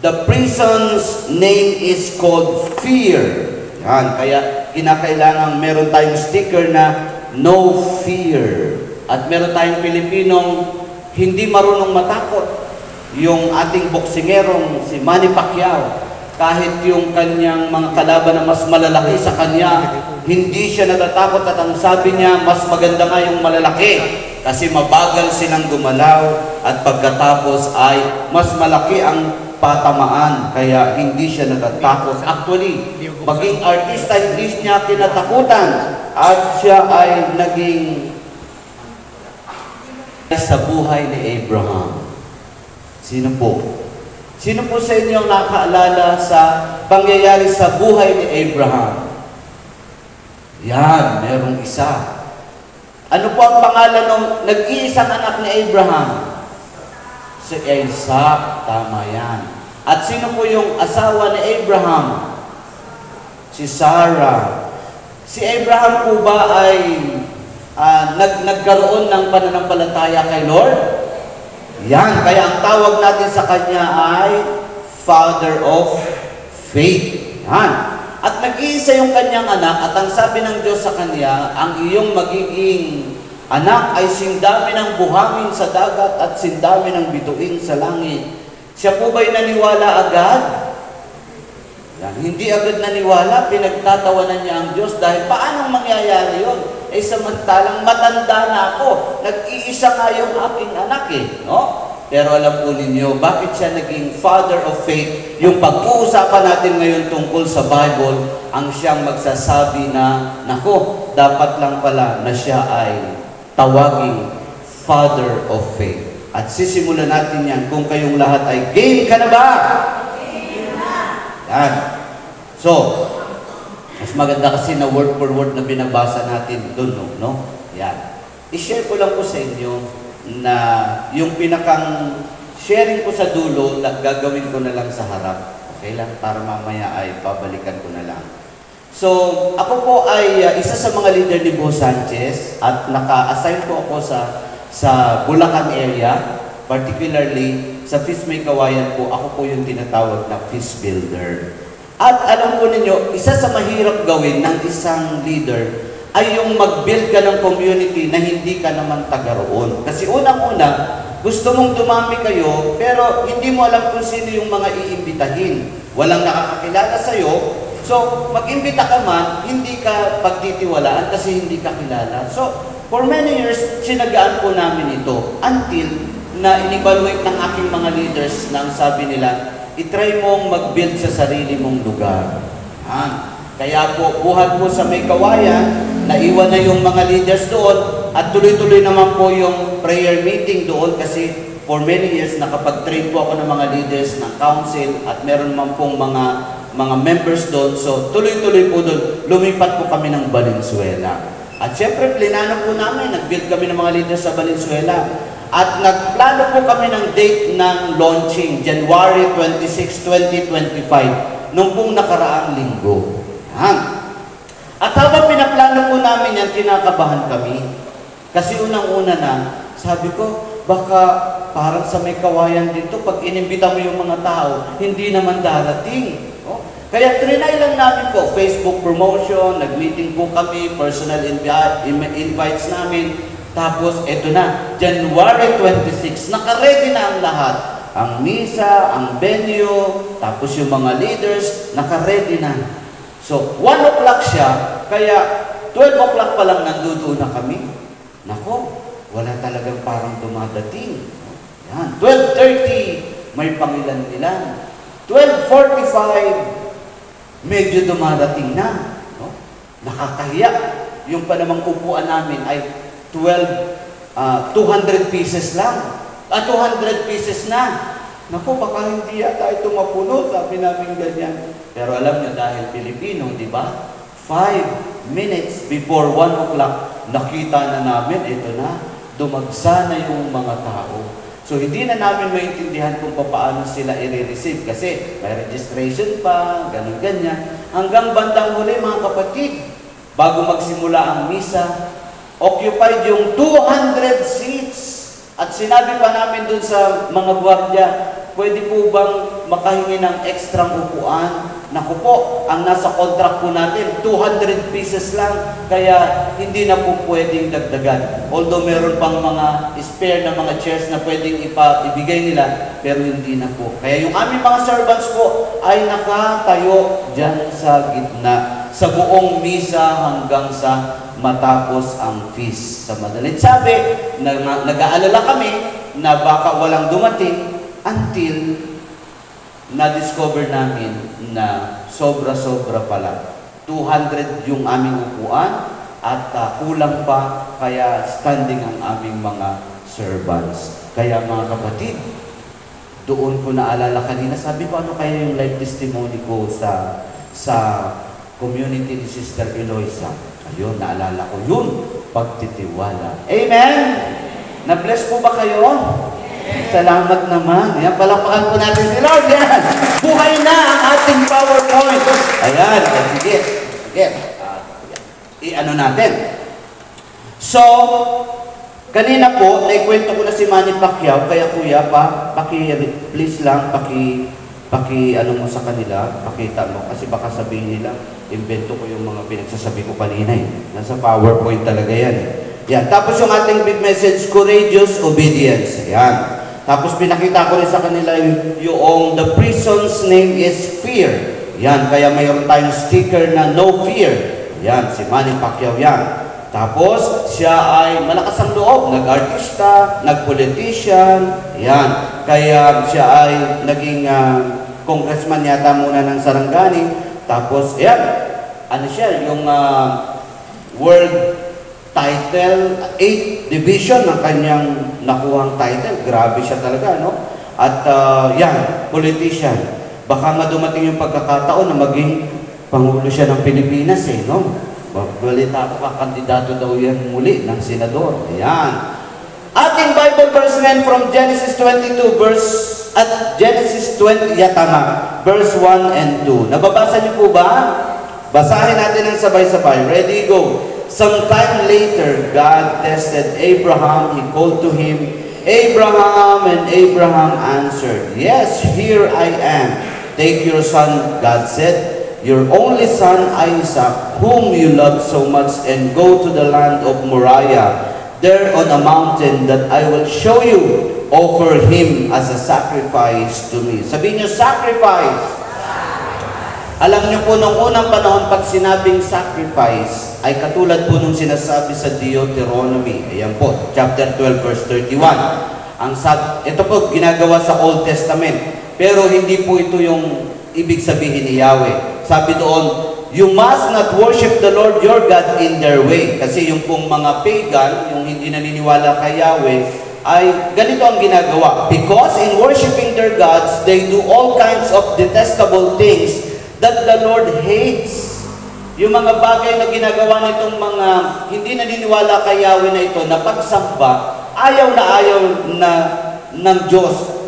The prison's name is called fear. Kaya kinakailangan meron tayong sticker na no fear. At meron tayong Pilipinong hindi marunong matakot. Yung ating boksingerong si Manny Pacquiao, kahit yung kanyang mga kalaban na mas malalaki sa kanya, hindi siya natatakot at ang sabi niya, mas maganda nga yung malalaki kasi mabagal silang gumalaw at pagkatapos ay mas malaki ang patamaan kaya hindi siya natatakot. Actually, maging artista hindi niya kinatakutan at siya ay naging sa buhay ni Abraham. Sino po? Sino po sa inyo ang nakaalala sa pangyayari sa buhay ni Abraham? Yan, merong isa. Ano po ang pangalan ng nag-iisang anak ni Abraham? Si Isaac, tama yan. At sino po yung asawa ni Abraham? Si Sarah. Si Abraham po ba ay nagkaroon ng pananampalataya kay Lord? Yan, kaya ang tawag natin sa kanya ay Father of Faith. Yan. At nag-iisa yung kanyang anak at ang sabi ng Diyos sa kanya, ang iyong magiging anak ay sindami ng buhangin sa dagat at sindami ng bituin sa langit. Siya po ba'y naniwala agad? Yan. Hindi agad naniwala, pinagtatawanan niya ang Diyos dahil paano mangyayari yun? Eh samantalang matanda na ako, nag-iisa nga yung aking anak eh, no? Pero alam po ninyo, bakit siya naging father of faith? Yung pag-uusapan natin ngayon tungkol sa Bible, ang siyang magsasabi na, nako, dapat lang pala na siya ay tawaging father of faith. At sisimulan natin yan kung kayong lahat ay game ka na ba? Yan. So, mas maganda kasi na word for word na binabasa natin doon, no? Yan. I-share ko lang po sa inyo na yung pinakang sharing ko sa dulo, gagawin ko na lang sa harap. Okay lang? Para mamaya ay pabalikan ko na lang. So, ako po ay isa sa mga leader ni Bo Sanchez at naka-assign po ako sa Bulacan area, particularly sa Fish May Kawayan po, ako po yung tinatawag na fish builder. At alam po ninyo, isa sa mahirap gawin ng isang leader ay yung mag-build ka ng community na hindi ka naman taga roon. Kasi unang-una, gusto mong dumami kayo, pero hindi mo alam kung sino yung mga iimbitahin. Walang nakakakilala sa'yo. So, mag-imbita ka man, hindi ka pagtitiwalaan kasi hindi ka kilala. So, for many years, sinagaan po namin ito until na in-evaluate ng aking mga leaders nang sabi nila, itry mong mag-build sa sarili mong lugar. Kaya po, buhat po sa May Kawayan, naiwan na yung mga leaders doon at tuloy-tuloy naman po yung prayer meeting doon kasi for many years nakapag-train po ako ng mga leaders ng council at meron man pong mga members doon. So, tuloy-tuloy po doon, lumipat po kami ng Valenzuela. At syempre, plinano po namin, nag-build kami ng mga leaders sa Valenzuela. At nagplano po kami ng date ng launching, January 26, 2025, nung pong nakaraang linggo. At habang pinaplano po namin yan, kinakabahan kami. Kasi unang-una na, sabi ko, baka parang sa May Kawayan dito, pag inimbita mo yung mga tao, hindi naman darating. No? Kaya trinay lang namin po, Facebook promotion, nag-meeting po kami, personal invites namin. Tapos, eto na, January 26, nakaready na ang lahat. Ang misa, ang venue, tapos yung mga leaders, nakaready na. So, 1 o'clock siya, kaya 12 o'clock pa lang nandoon na kami. Nako, wala talagang parang dumadating. Yan, 12:30, may pangilan-ilan. 12:45, medyo dumadating na. No? Nakakahiya. Yung pa namang upuan namin ay 200 pieces lang. 200 pieces na. Naku, baka hindi yata ito mapuno, sabi namin ganyan. Pero alam nyo, dahil Pilipino, di ba? 5 minutes before 1 o'clock, nakita na namin, ito na, dumagsa na yung mga tao. So, hindi na namin maintindihan kung paano sila i-receive kasi may registration pa, ganun-ganyan. Hanggang bandang huli, mga kapatid, bago magsimula ang misa, occupied yung 200 seats. At sinabi pa namin dun sa mga gwardiya, pwede po bang makahingi ng ekstrang upuan? Naku po, ang nasa contract po natin, 200 pieces lang, kaya hindi na po pwedeng dagdagan. Although meron pang mga spare na mga chairs na pwedeng ibigay nila, pero hindi na po. Kaya yung aming mga servants po ay nakatayo dyan sa gitna, sa buong misa hanggang sa matapos ang feast. Sa madalit sabi, nag-aalala kami na baka walang dumating until na-discover namin na sobra-sobra pala. 200 yung aming upuan at kulang pa, kaya standing ang aming mga servants. Kaya mga kapatid, doon ko naalala kanina, sabi ko ano kaya yung life testimony ko sa community ni Sister Eloisa. Ayun, naalala ko yun, pagtitiwala. Amen? Na-bless po ba kayo? Salamat naman. Yan, palakpakan po natin si Lord. Yan. Buhay na ang ating PowerPoint. Ayan. Sige. Sige. I-ano natin. So, kanina po, naikwento ko na si Manny Pacquiao. Kaya kuya, please lang, ano mo sa kanila, pakita mo. Kasi baka sabihin nila, invento ko yung mga pinagsasabi ko kanina eh. Nasa PowerPoint talaga yan. Yan. Tapos yung ating big message, courageous obedience. Yan. Tapos pinakita ko rin sa kanila yung the prison's name is fear. Yan, kaya mayroon tayong sticker na no fear. Yan, si Manny Pacquiao yan. Tapos, siya ay malakas ang loob, nag-artista, nag-politician, yan. Kaya siya ay naging congressman yata muna ng Sarangani. Tapos, yan, ano siya, yung world title, 8th division ng kanyang nakuhang title. Grabe siya talaga, no? At yan, politician. Baka nga dumating yung pagkakataon na maging Pangulo siya ng Pilipinas no? Balita ko kandidato daw yan muli ng senador. Ayan. Ating Bible verse ngayon from Genesis 22 Genesis 20, tama, verse 1 and 2. Nababasa niyo po ba? Basahin natin ng sabay-sabay. Ready, go. Sometime later, God tested Abraham. He called to him, Abraham, and Abraham answered, Yes, here I am. Take your son, God said, your only son Isaac, whom you love so much, and go to the land of Moriah. There on a mountain that I will show you, offer him as a sacrifice to me. Sabihin niyo, sacrifice. Alam niyo po, nung unang panahon, pag sinabing sacrifice, ay katulad po nung sinasabi sa Deuteronomy. Ayan po, chapter 12, verse 31. Ito po, ginagawa sa Old Testament. Pero hindi po ito yung ibig sabihin ni Yahweh. Sabi doon, you must not worship the Lord your God in their way. Kasi yung pong mga pagan, yung hindi naniniwala kay Yahweh, ay ganito ang ginagawa. Because in worshiping their gods, they do all kinds of detestable things that the Lord hates. Yung mga bagay na ginagawa nitong mga hindi naniniwala kay Yahweh na ito, na pagsamba, ayaw na ng Diyos.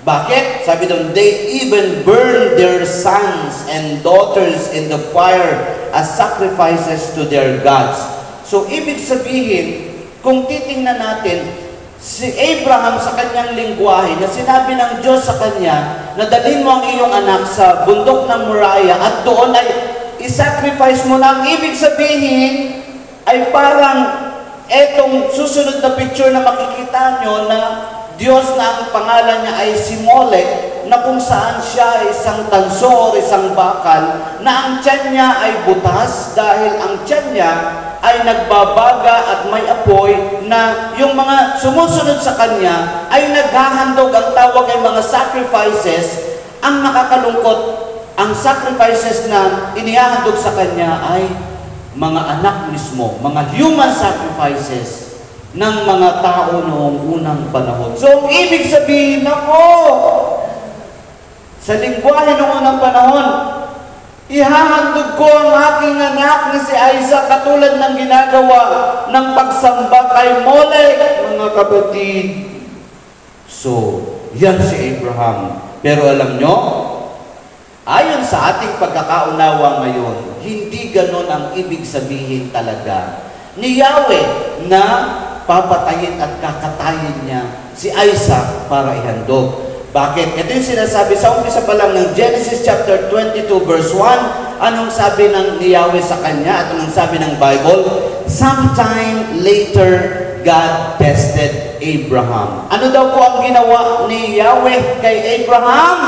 Bakit? Sabi doon, they even burn their sons and daughters in the fire as sacrifices to their gods. So, ibig sabihin, kung titingnan natin, si Abraham sa kanyang lingwahe, na sinabi ng Diyos sa kanya, na dalhin mo ang iyong anak sa bundok ng Moriah at doon ay isacrifice mo na. Ang ibig sabihin, ay parang etong susunod na picture na makikita nyo na Diyos na ang pangalan niya ay si Molech, na kung saan siya ay isang tanso o isang bakal, na ang tiyan niya ay butas dahil ang tiyan niya ay nagbabaga at may apoy, na yung mga sumusunod sa kanya ay naghahandog. Ang tawag ay mga sacrifices. Ang nakakalungkot, ang sacrifices na inihahandog sa kanya ay mga anak mismo, mga human sacrifices ng mga tao noong unang panahon. So, ang ibig sabihin, ako, sa lingwahe noong unang panahon, ihahandog ko ang aking anak na si Isaac katulad ng ginagawa ng pagsamba kay Molech, mga kapatid. So, yan si Abraham. Pero alam nyo, ayon sa ating pagkakaunawa ngayon, hindi ganon ang ibig sabihin talaga ni Yahweh na papatayin at kakatayin niya si Isaac para ihandog. Bakit? Ito yung sinasabi sa umpisa pa lang ng Genesis chapter 22 verse 1. Anong sabi ni Yahweh sa kanya at anong sabi ng Bible? Sometime later, God tested Abraham. Ano daw po ang ginawa ni Yahweh kay Abraham?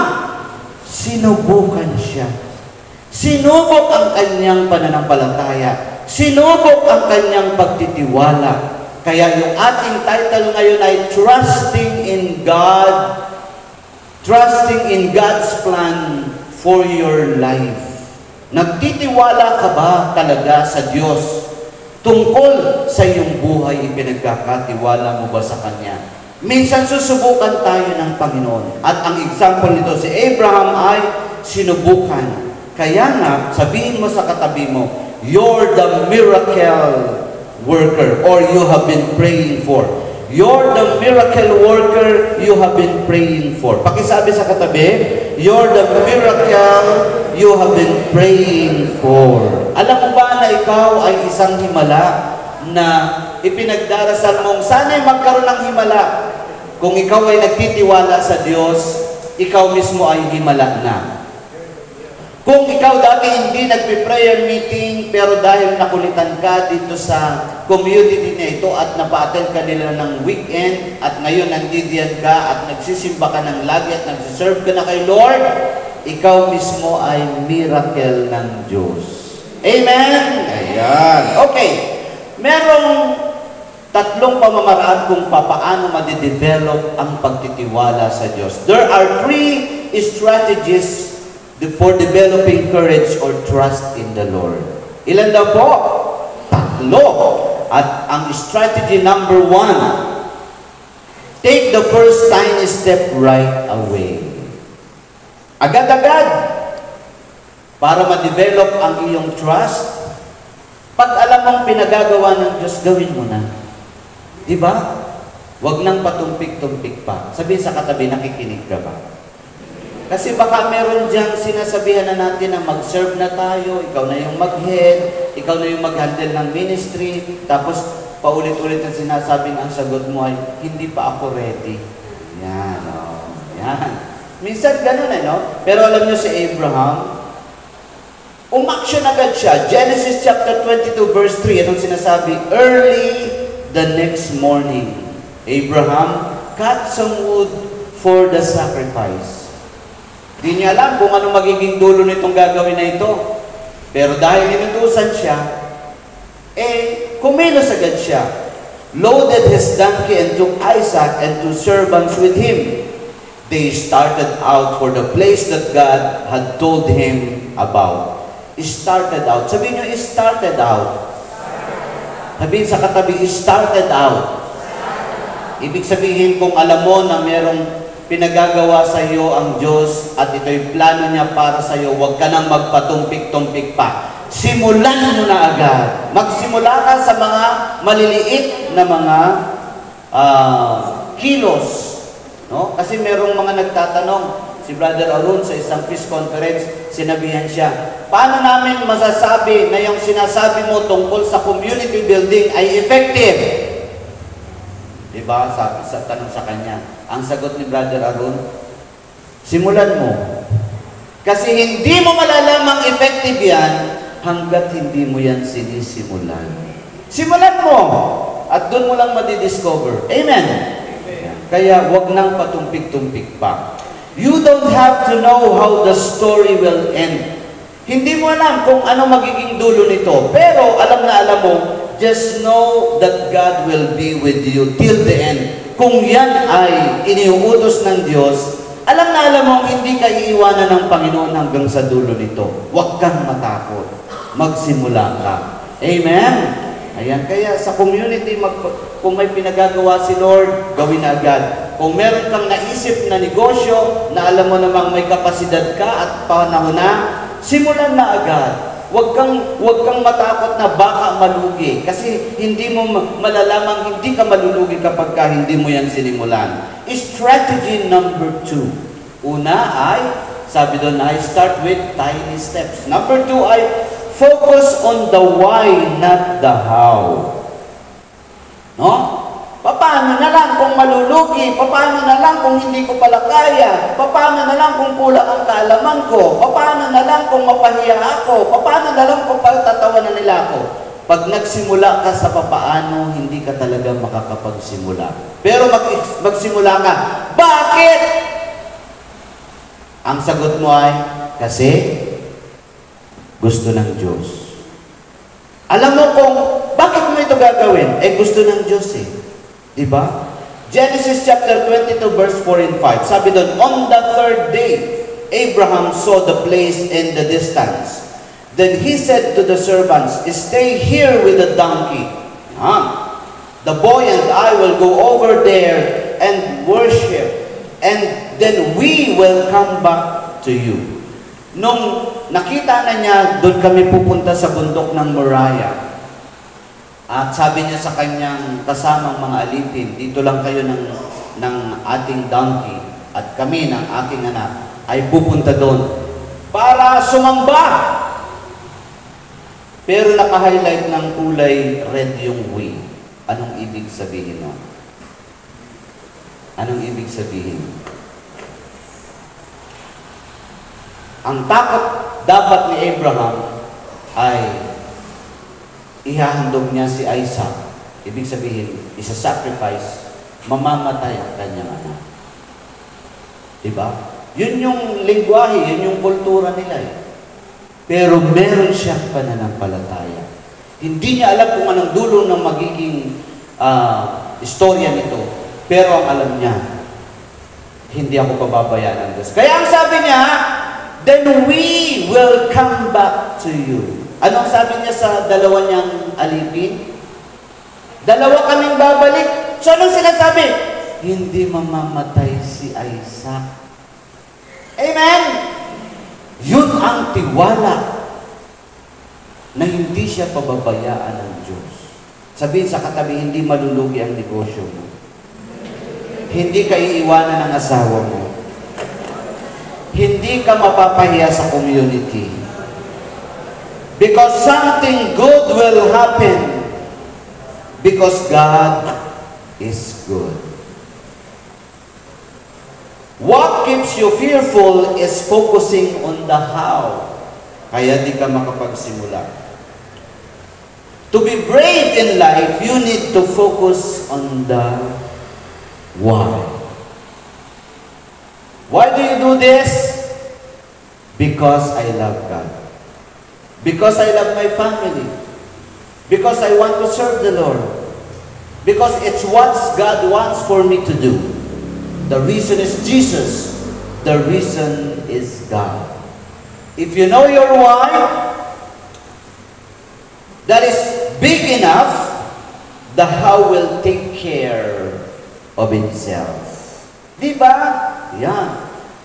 Sinubukan siya. Sinubok ang kanyang pananampalataya. Sinubok ang kanyang pagtitiwala. Kaya yung ating title ngayon ay Trusting in God. Trusting in God's plan for your life. Nagtitiwala ka ba talaga sa Diyos? Tungkol sa iyong buhay, ipinagkakatiwala mo ba sa Kanya? Minsan susubukan tayo ng Panginoon. At ang example nito, si Abraham ay sinubukan. Kaya nga, sabihin mo sa katabi mo, you're the miracle worker or you have been praying for. You're the miracle worker you have been praying for. Pakisabi sa katabi, you're the miracle you have been praying for. Alam mo ba na ikaw ay isang himala na ipinagdarasal mong sana'y magkaroon ng himala? Kung ikaw ay nagtitiwala sa Diyos, ikaw mismo ay himala na. Kung ikaw dati hindi nagpe-prayer meeting, pero dahil nakulitan ka dito sa community na ito at napa-attend ka nila ng weekend at ngayon nandidiyan ka at nagsisimba ka ng lagi at nagsiserve ka na kay Lord, ikaw mismo ay miracle ng Diyos. Amen? Ayan. Okay. Merong tatlong pamamaraan kung paano madidevelop ang pagtitiwala sa Diyos. There are 3 strategies for developing courage or trust in the Lord. Ilan daw po? 3. At ang strategy number 1, take the first tiny step right away. Agad-agad, para ma-develop ang iyong trust, pag alam mong pinagagawa ng Diyos, gawin mo na. Diba? Huwag nang patumpik-tumpik pa. Sabihin sa katabi, nakikinig ka ba? Kasi baka meron diyang sinasabihan na natin na mag-serve na tayo, ikaw na yung mag-head, ikaw na yung mag-handle ng ministry, tapos paulit-ulit ang sinasabing ang sagot mo ay, hindi pa ako ready. Yan, o. Yan. Minsan ganun no? Pero alam niyo si Abraham, umaksyon agad siya. Genesis chapter 22 verse 3, anong sinasabi? Early the next morning, Abraham cut some wood for the sacrifice. Di niya alam kung ano magiging dulo nitong gagawin na ito. Pero dahil inutusan siya, kumilos agad siya. Loaded his donkey and took Isaac and 2 servants with him. They started out for the place that God had told him about. Started out. Sabihin niyo, started out. Sabihin sa katabi, started out. Ibig sabihin, kung alam mo na merong pinagagawa sa iyo ang Diyos at ito'y plano niya para sa iyo, huwag ka nang magpatumpik-tumpik pa. Simulan mo na agad. Magsimula ka sa mga maliliit na mga kilos. No? Kasi merong mga nagtatanong, si Brother Arun sa isang peace conference, sinabihan siya, paano namin masasabi na yung sinasabi mo tungkol sa community building ay effective? Diba? Sabi sa tanong sa kanya. Ang sagot ni Brother Arun, simulan mo. Kasi hindi mo malalamang effective yan hanggat hindi mo yan sinisimulan. Simulan mo! At doon mo lang madidiscover. Amen? Kaya wag nang patumpik-tumpik pa. You don't have to know how the story will end. Hindi mo alam kung ano magiging dulo nito. Pero alam na alam mo, just know that God will be with you till the end. Kung yan ay iniuutos ng Diyos, alam na alam mo, hindi ka iiwanan ng Panginoon hanggang sa dulo nito. Huwag kang matakot. Magsimula ka. Amen? Ayan, kaya sa community, kung may pinagagawa si Lord, gawin na agad. Kung meron kang naisip na negosyo, na alam mo namang may kapasidad ka at panahon na, simulan na agad. Huwag kang matakot na baka malugi. Kasi hindi mo malalamang hindi ka malulugi kapag hindi mo yan sinimulan. Strategy number 2. Una ay, sabi doon ay, start with tiny steps. Number 2 ay, focus on the why, not the how. No? Paano na lang kung malulugi? Paano na lang kung hindi ko pala kaya? Paano na lang kung kulang ang kaalaman ko? Paano na lang kung mapahiya ako? Paano na lang kung pagtatawanan nila ako? Pag nagsimula ka sa papaano, hindi ka talaga makakapagsimula. Pero magsimula ka. Bakit? Ang sagot mo ay, kasi gusto ng Diyos. Alam mo kung bakit mo ito gagawin? Gusto ng Diyos Diba? Genesis chapter 22 verse 4 and 5. Sabi doon, on the 3rd day, Abraham saw the place in the distance. Then he said to the servants, stay here with the donkey. The boy and I will go over there and worship. And then we will come back to you. Nung nakita na niya, doon kami pupunta sa bundok ng Moriah. At sabi niya sa kanyang kasamang mga alipin, dito lang kayo ng ating donkey at kami ng aking anak ay pupunta doon para sumamba. Pero naka-highlight ng kulay red yung way. Anong ibig sabihin nun? Anong ibig sabihin? Ang takot dapat ni Abraham ay ihahandog niya si Isaac. Ibig sabihin, isa-sacrifice, mamamatay ang kanyang anak. Diba? Yun yung lingwahe, yun yung kultura nila eh. Pero meron siyang pananampalataya. Hindi niya alam kung anong dulo ng magiging istorya nito. Pero ang alam niya, hindi ako pababayaan ng Diyos. Kaya ang sabi niya, then we will come back to you. Anong sabi niya sa dalawa niyang alipin? Dalawa kaming babalik. So anong sinasabi? Hindi mamamatay si Isaac. Amen? Yun ang tiwala na hindi siya pababayaan ng Diyos. Sabihin sa katabi, hindi malulugi ang negosyo mo. Hindi ka iiwanan ng asawa mo. Hindi ka mapapahiya sa community. Because something good will happen. Because God is good. What keeps you fearful is focusing on the how. Kaya di ka makapagsimula. To be brave in life, you need to focus on the why. Why do you do this? Because I love God. Because I love my family. Because I want to serve the Lord. Because it's what God wants for me to do. The reason is Jesus. The reason is God. If you know your why, that is big enough, the how will take care of itself. Diba? Yan.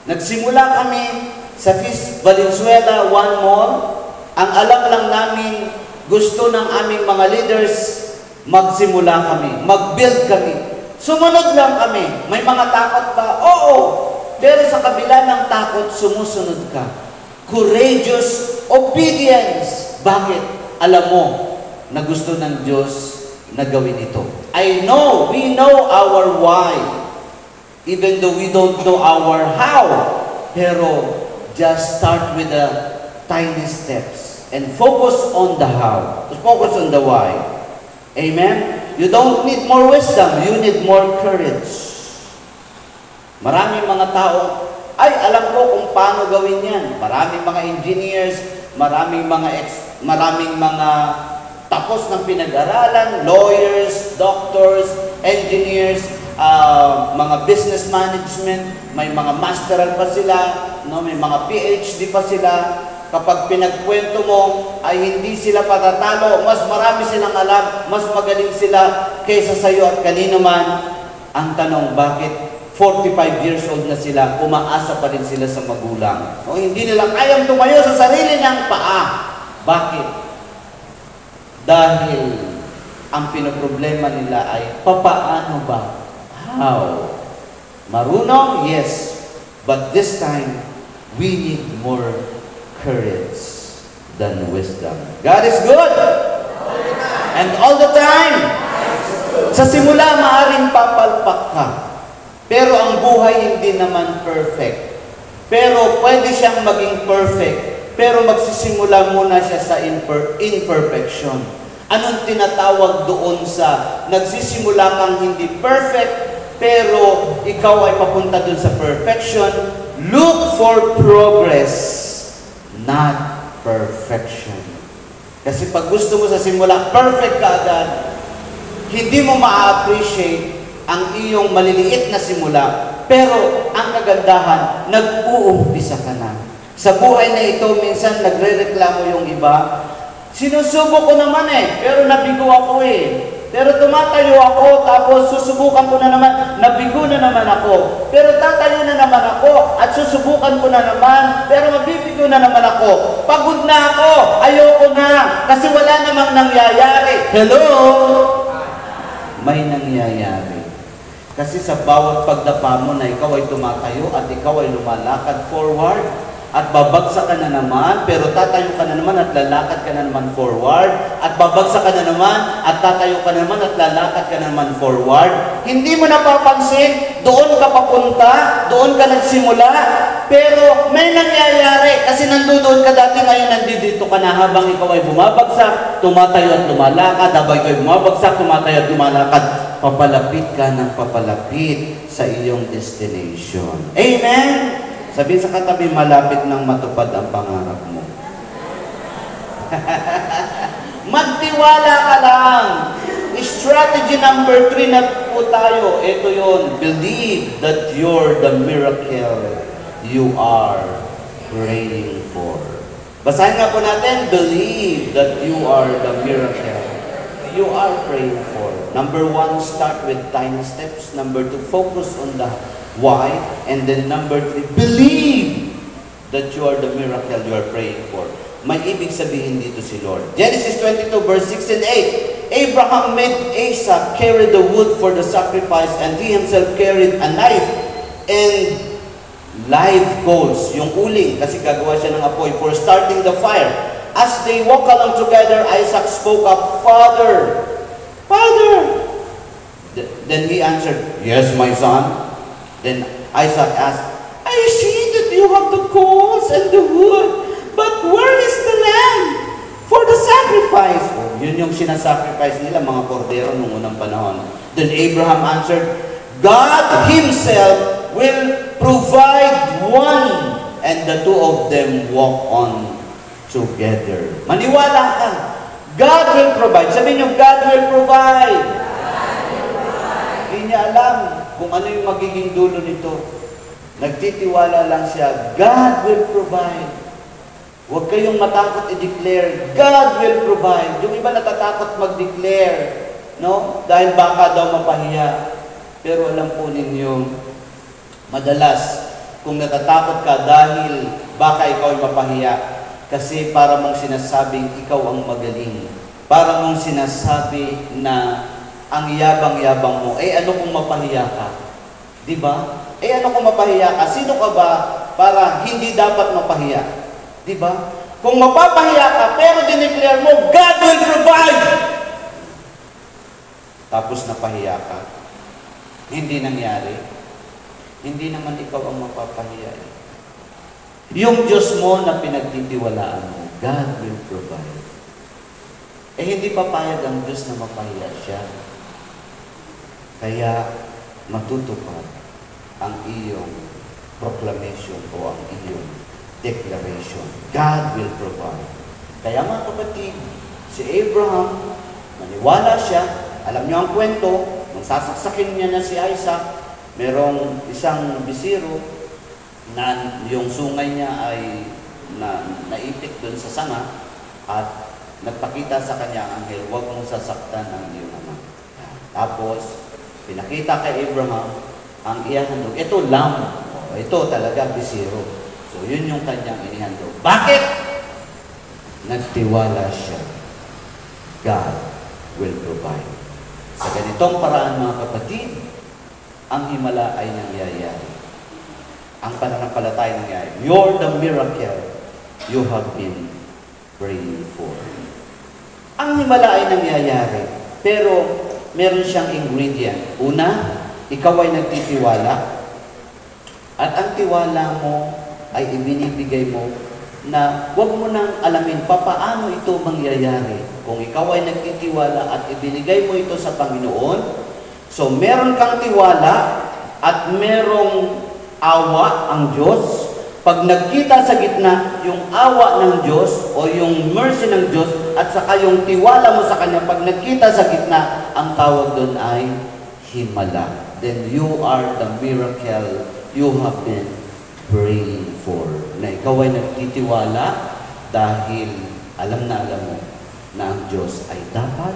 Nagsimula kami sa Feast Valenzuela, one more. Ang alam lang namin, gusto ng aming mga leaders, magsimula kami, mag-build kami. Sumunod lang kami. May mga takot ba? Oo. Pero sa kabila ng takot, sumusunod ka. Courageous obedience. Bakit? Alam mo na gusto ng Diyos na gawin ito. I know, we know our why. Even though we don't know our how. Pero just start with the tiny steps and focus on the how. Focus on the why. Amen? You don't need more wisdom, you need more courage. Maraming mga tao, ay, alam ko kung paano gawin yan. Maraming mga engineers, maraming mga tapos ng pinag-aralan, lawyers, doctors, engineers, mga business management, may mga masteral pa sila, no? May mga PhD pa sila. Kapag pinagkwento mo, ay hindi sila patatalo, mas marami silang alam, mas magaling sila kaysa sa iyo at kanino man. Ang tanong, bakit 45 years old na sila, umaasa pa rin sila sa magulang? O hindi nila kayang tumayo sa sarili ng paa. Bakit? Dahil ang pinoproblema nila ay, papaano ba? How? Marunong? Yes. But this time, we need more courage than wisdom. God is good. And all the time. Sa simula, maaring papalpak ka. Pero ang buhay hindi naman perfect. Pero pwede siyang maging perfect. Pero magsisimula muna siya sa imperfection. Anong tinatawag doon sa nagsisimula kang hindi perfect, pero ikaw ay papunta doon sa perfection? Look for progress. Not perfection. Kasi pag gusto mo sa simula, perfect ka agad, hindi mo ma-appreciate ang iyong maliliit na simula. Pero ang kagandahan, nag-uumpisa ka na. Sa buhay na ito, minsan nagre-reklamo yung iba. Sinusubo ko naman pero nabigo ako Pero tumatayo ako, tapos susubukan ko na naman, nabigo na naman ako. Pero tatayo na naman ako, at susubukan ko na naman, pero mabibigo na naman ako. Pagod na ako, ayoko na, kasi wala namang nangyayari. Hello? May nangyayari. Kasi sa bawat pagdapa mo na ikaw ay tumatayo at ikaw ay lumalakad forward, at babagsak ka na naman, pero tatayo ka na naman at lalakad ka na naman forward, at babagsak ka na naman, at tatayo ka na naman at lalakad ka na naman forward. Hindi mo napapansin, doon ka papunta, doon ka nagsimula, pero may nangyayari, kasi nandoon ka dati, ngayon nandito ka na habang ikaw ay bumabagsak, tumatayo at lumalakad, habang ikaw ay bumabagsak, tumatayo at lumalakad, papalapit ka ng papalapit sa iyong destination. Amen? Sabihin sa katabi, malapit nang matupad ang pangarap mo. Magtiwala ka lang. Strategy number 3 na po tayo. Ito yon. Believe that you're the miracle you are praying for. Basahin nga po natin, believe that you are the miracle you are praying for. Number 1, start with tiny steps. Number 2, focus on the why. And then number 3, believe that you are the miracle you are praying for. May ibig sabihin dito si Lord. Genesis 22 verse 6 and 8. Abraham made Isaac carry the wood for the sacrifice, and he himself carried a knife and live coals, yung uling, kasi gagawa siya ng apoy for starting the fire. As they walk along together, Isaac spoke up, Father, Father. Then he answered, Yes, my son. Then Isaac asked, I see that you have the coals and the wood, but where is the lamb for the sacrifice? Oh, yun yung sinasacrifice nila, mga kordero nung unang panahon. Then Abraham answered, God Himself will provide one, and the two of them walk on together. Maniwala ka. God will provide. Sabihin niyo, God will provide. Hindi niya alam kung ano yung magiging dulo nito. Nagtitiwala lang siya, God will provide. Huwag kayong matakot i-declare, God will provide. Yung iba natatakot mag-declare, no? Dahil baka daw mapahiya. Pero alam po ninyo, madalas, kung natatakot ka dahil baka ikaw ay mapahiya, kasi para mong sinasabing ikaw ang magaling. Para mong sinasabi na ang yabang-yabang mo, ano kung mapahiya ka? Diba? Ano kung mapahiya ka? Sino ka ba para hindi dapat mapahiya? Diba? Kung mapapahiya ka, pero dineclare mo, God will provide! Tapos napahiya ka. Hindi nangyari. Hindi naman ikaw ang mapapahiya. Yung Diyos mo na pinagtitiwalaan mo, God will provide. Hindi papayag ang Diyos na mapahiya siya. Kaya matutupad ang iyong proclamation o ang iyong declaration. God will provide. Kaya mga kapatid, si Abraham, maniwala siya. Alam niyo ang kwento, nung sasaksakin niya na si Isaac, merong isang bisiro na yung sungay niya ay naipit doon sa sanga at nagpakita sa kanya ang anghel, huwag mong sasaktan ang iyong ama. Tapos, pinakita kay Abraham ang ihahandog. Ito lamb. Ito talaga bisiro. So, yun yung kanyang inihandog. Bakit? Nagtiwala siya. God will provide. Sa ganitong paraan, mga kapatid, ang himala ay nangyayari. Ang pananampalataya nangyayari. You're the miracle you have been praying for. Ang himala ay nangyayari, pero meron siyang ingredient. Una, ikaw ay nagtitiwala, at ang tiwala mo ay ibinibigay mo na huwag mo nang alamin paano ito mangyayari. Kung ikaw ay nagtitiwala at ibinigay mo ito sa Panginoon, so meron kang tiwala at merong awa ang Diyos. Pag nagkita sa gitna yung awa ng Diyos o yung mercy ng Diyos at saka yung tiwala mo sa Kanya, pag nagkita sa gitna, ang tawag doon ay himala. Then you are the miracle you have been praying for. Na ikaw ay nagtitiwala dahil alam mo na ang Diyos ay dapat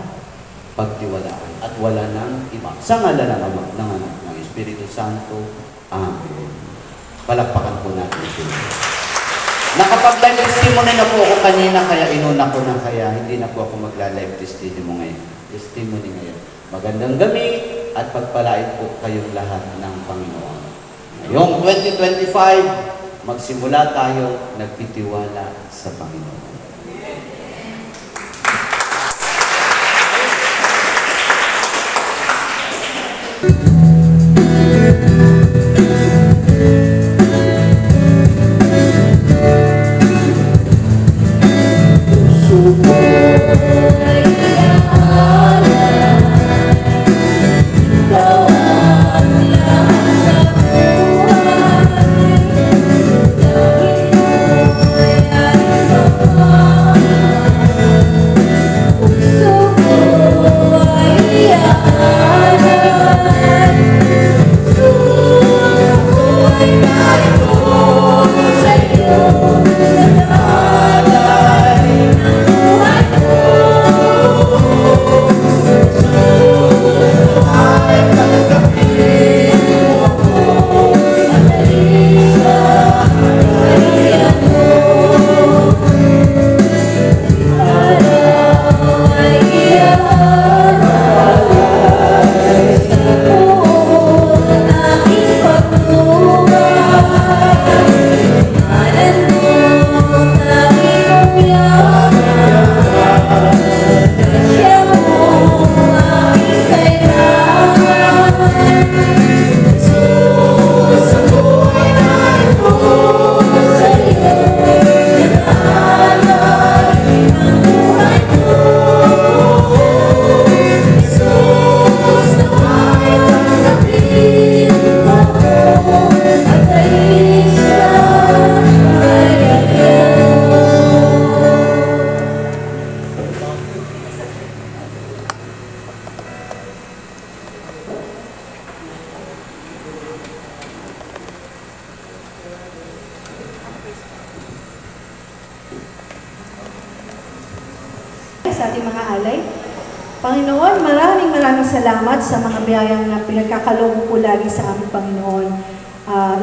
pagtiwalaan at wala nang iba. Sa ngalan ng Ama, ng Anak, ng Espiritu Santo. Amen. Palakpakan po natin sila. Nakapag-live testimony na po ako kanina, kaya inuna ko na, kaya hindi na po ako magla-live testimony ngayon. Magandang gabi at pagpalain po kayong lahat ng Panginoon. Ngayong 2025, magsimula tayo nagtitiwala sa Panginoon. sa ating mga alay. Panginoon, maraming salamat sa mga biyayang na pinagkakaloob po lagi sa aming Panginoon.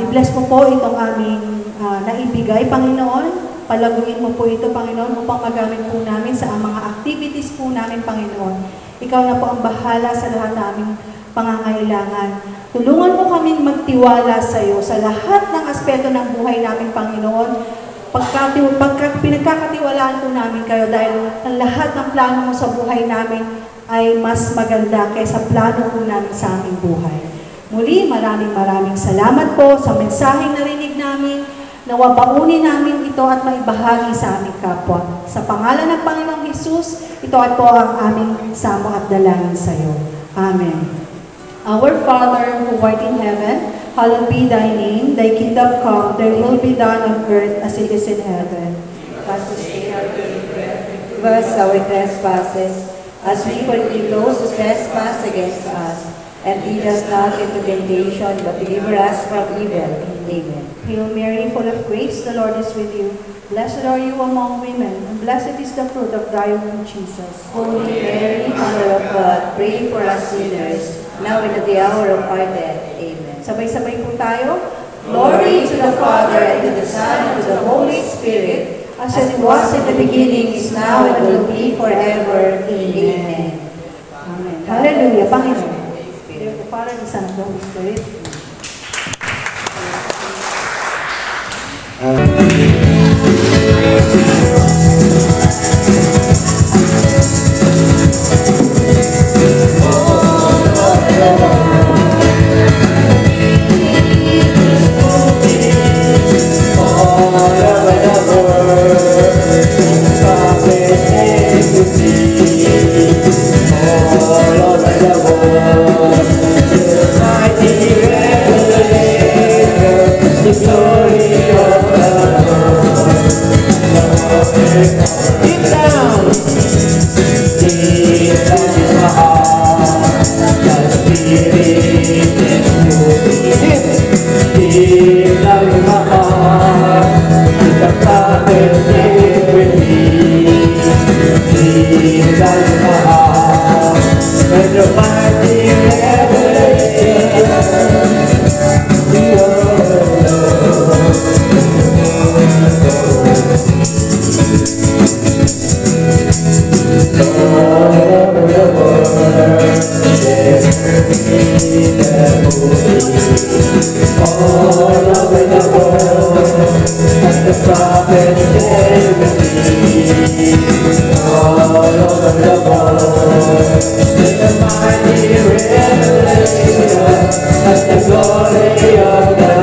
I-bless mo po itong aming naibigay, Panginoon. Palaguin mo po ito, Panginoon, upang magamit po namin sa mga activities po namin, Panginoon. Ikaw na po ang bahala sa lahat ng aming pangangailangan. Tulungan mo kami magtiwala sa iyo sa lahat ng aspeto ng buhay namin, Panginoon. Pinagkakatiwalaan po namin kayo dahil ang lahat ng plano mo sa buhay namin ay mas maganda kaysa plano po namin sa aming buhay. Muli, maraming salamat po sa mensaheng narinig namin. Nawa baunin namin ito at maibahagi sa aming kapwa. Sa pangalan ng Panginoong Hesus, ito ay po ang aming samo at dalangin sa iyo. Amen. Our Father, who art in heaven, hallowed be thy name. Thy kingdom come, thy will be done on earth as it is in heaven. Give us this day our daily bread. Forgive us our trespasses, as we forgive those who trespass against us. And lead us not into temptation, but deliver us from evil. Amen. Hail Mary, full of grace, the Lord is with you. Blessed are you among women, and blessed is the fruit of thy womb, Jesus. Holy Mary, Mother of God, pray for us sinners, now and at the hour of our death. Amen. Sabay-sabay po tayo. Glory to the Father, and to the Son, and to the Holy Spirit, as it was in the beginning, is now, and will be forever. Amen. Amen. Hallelujah. Panginoon. Father, the Son, and the Holy Spirit. Glory of the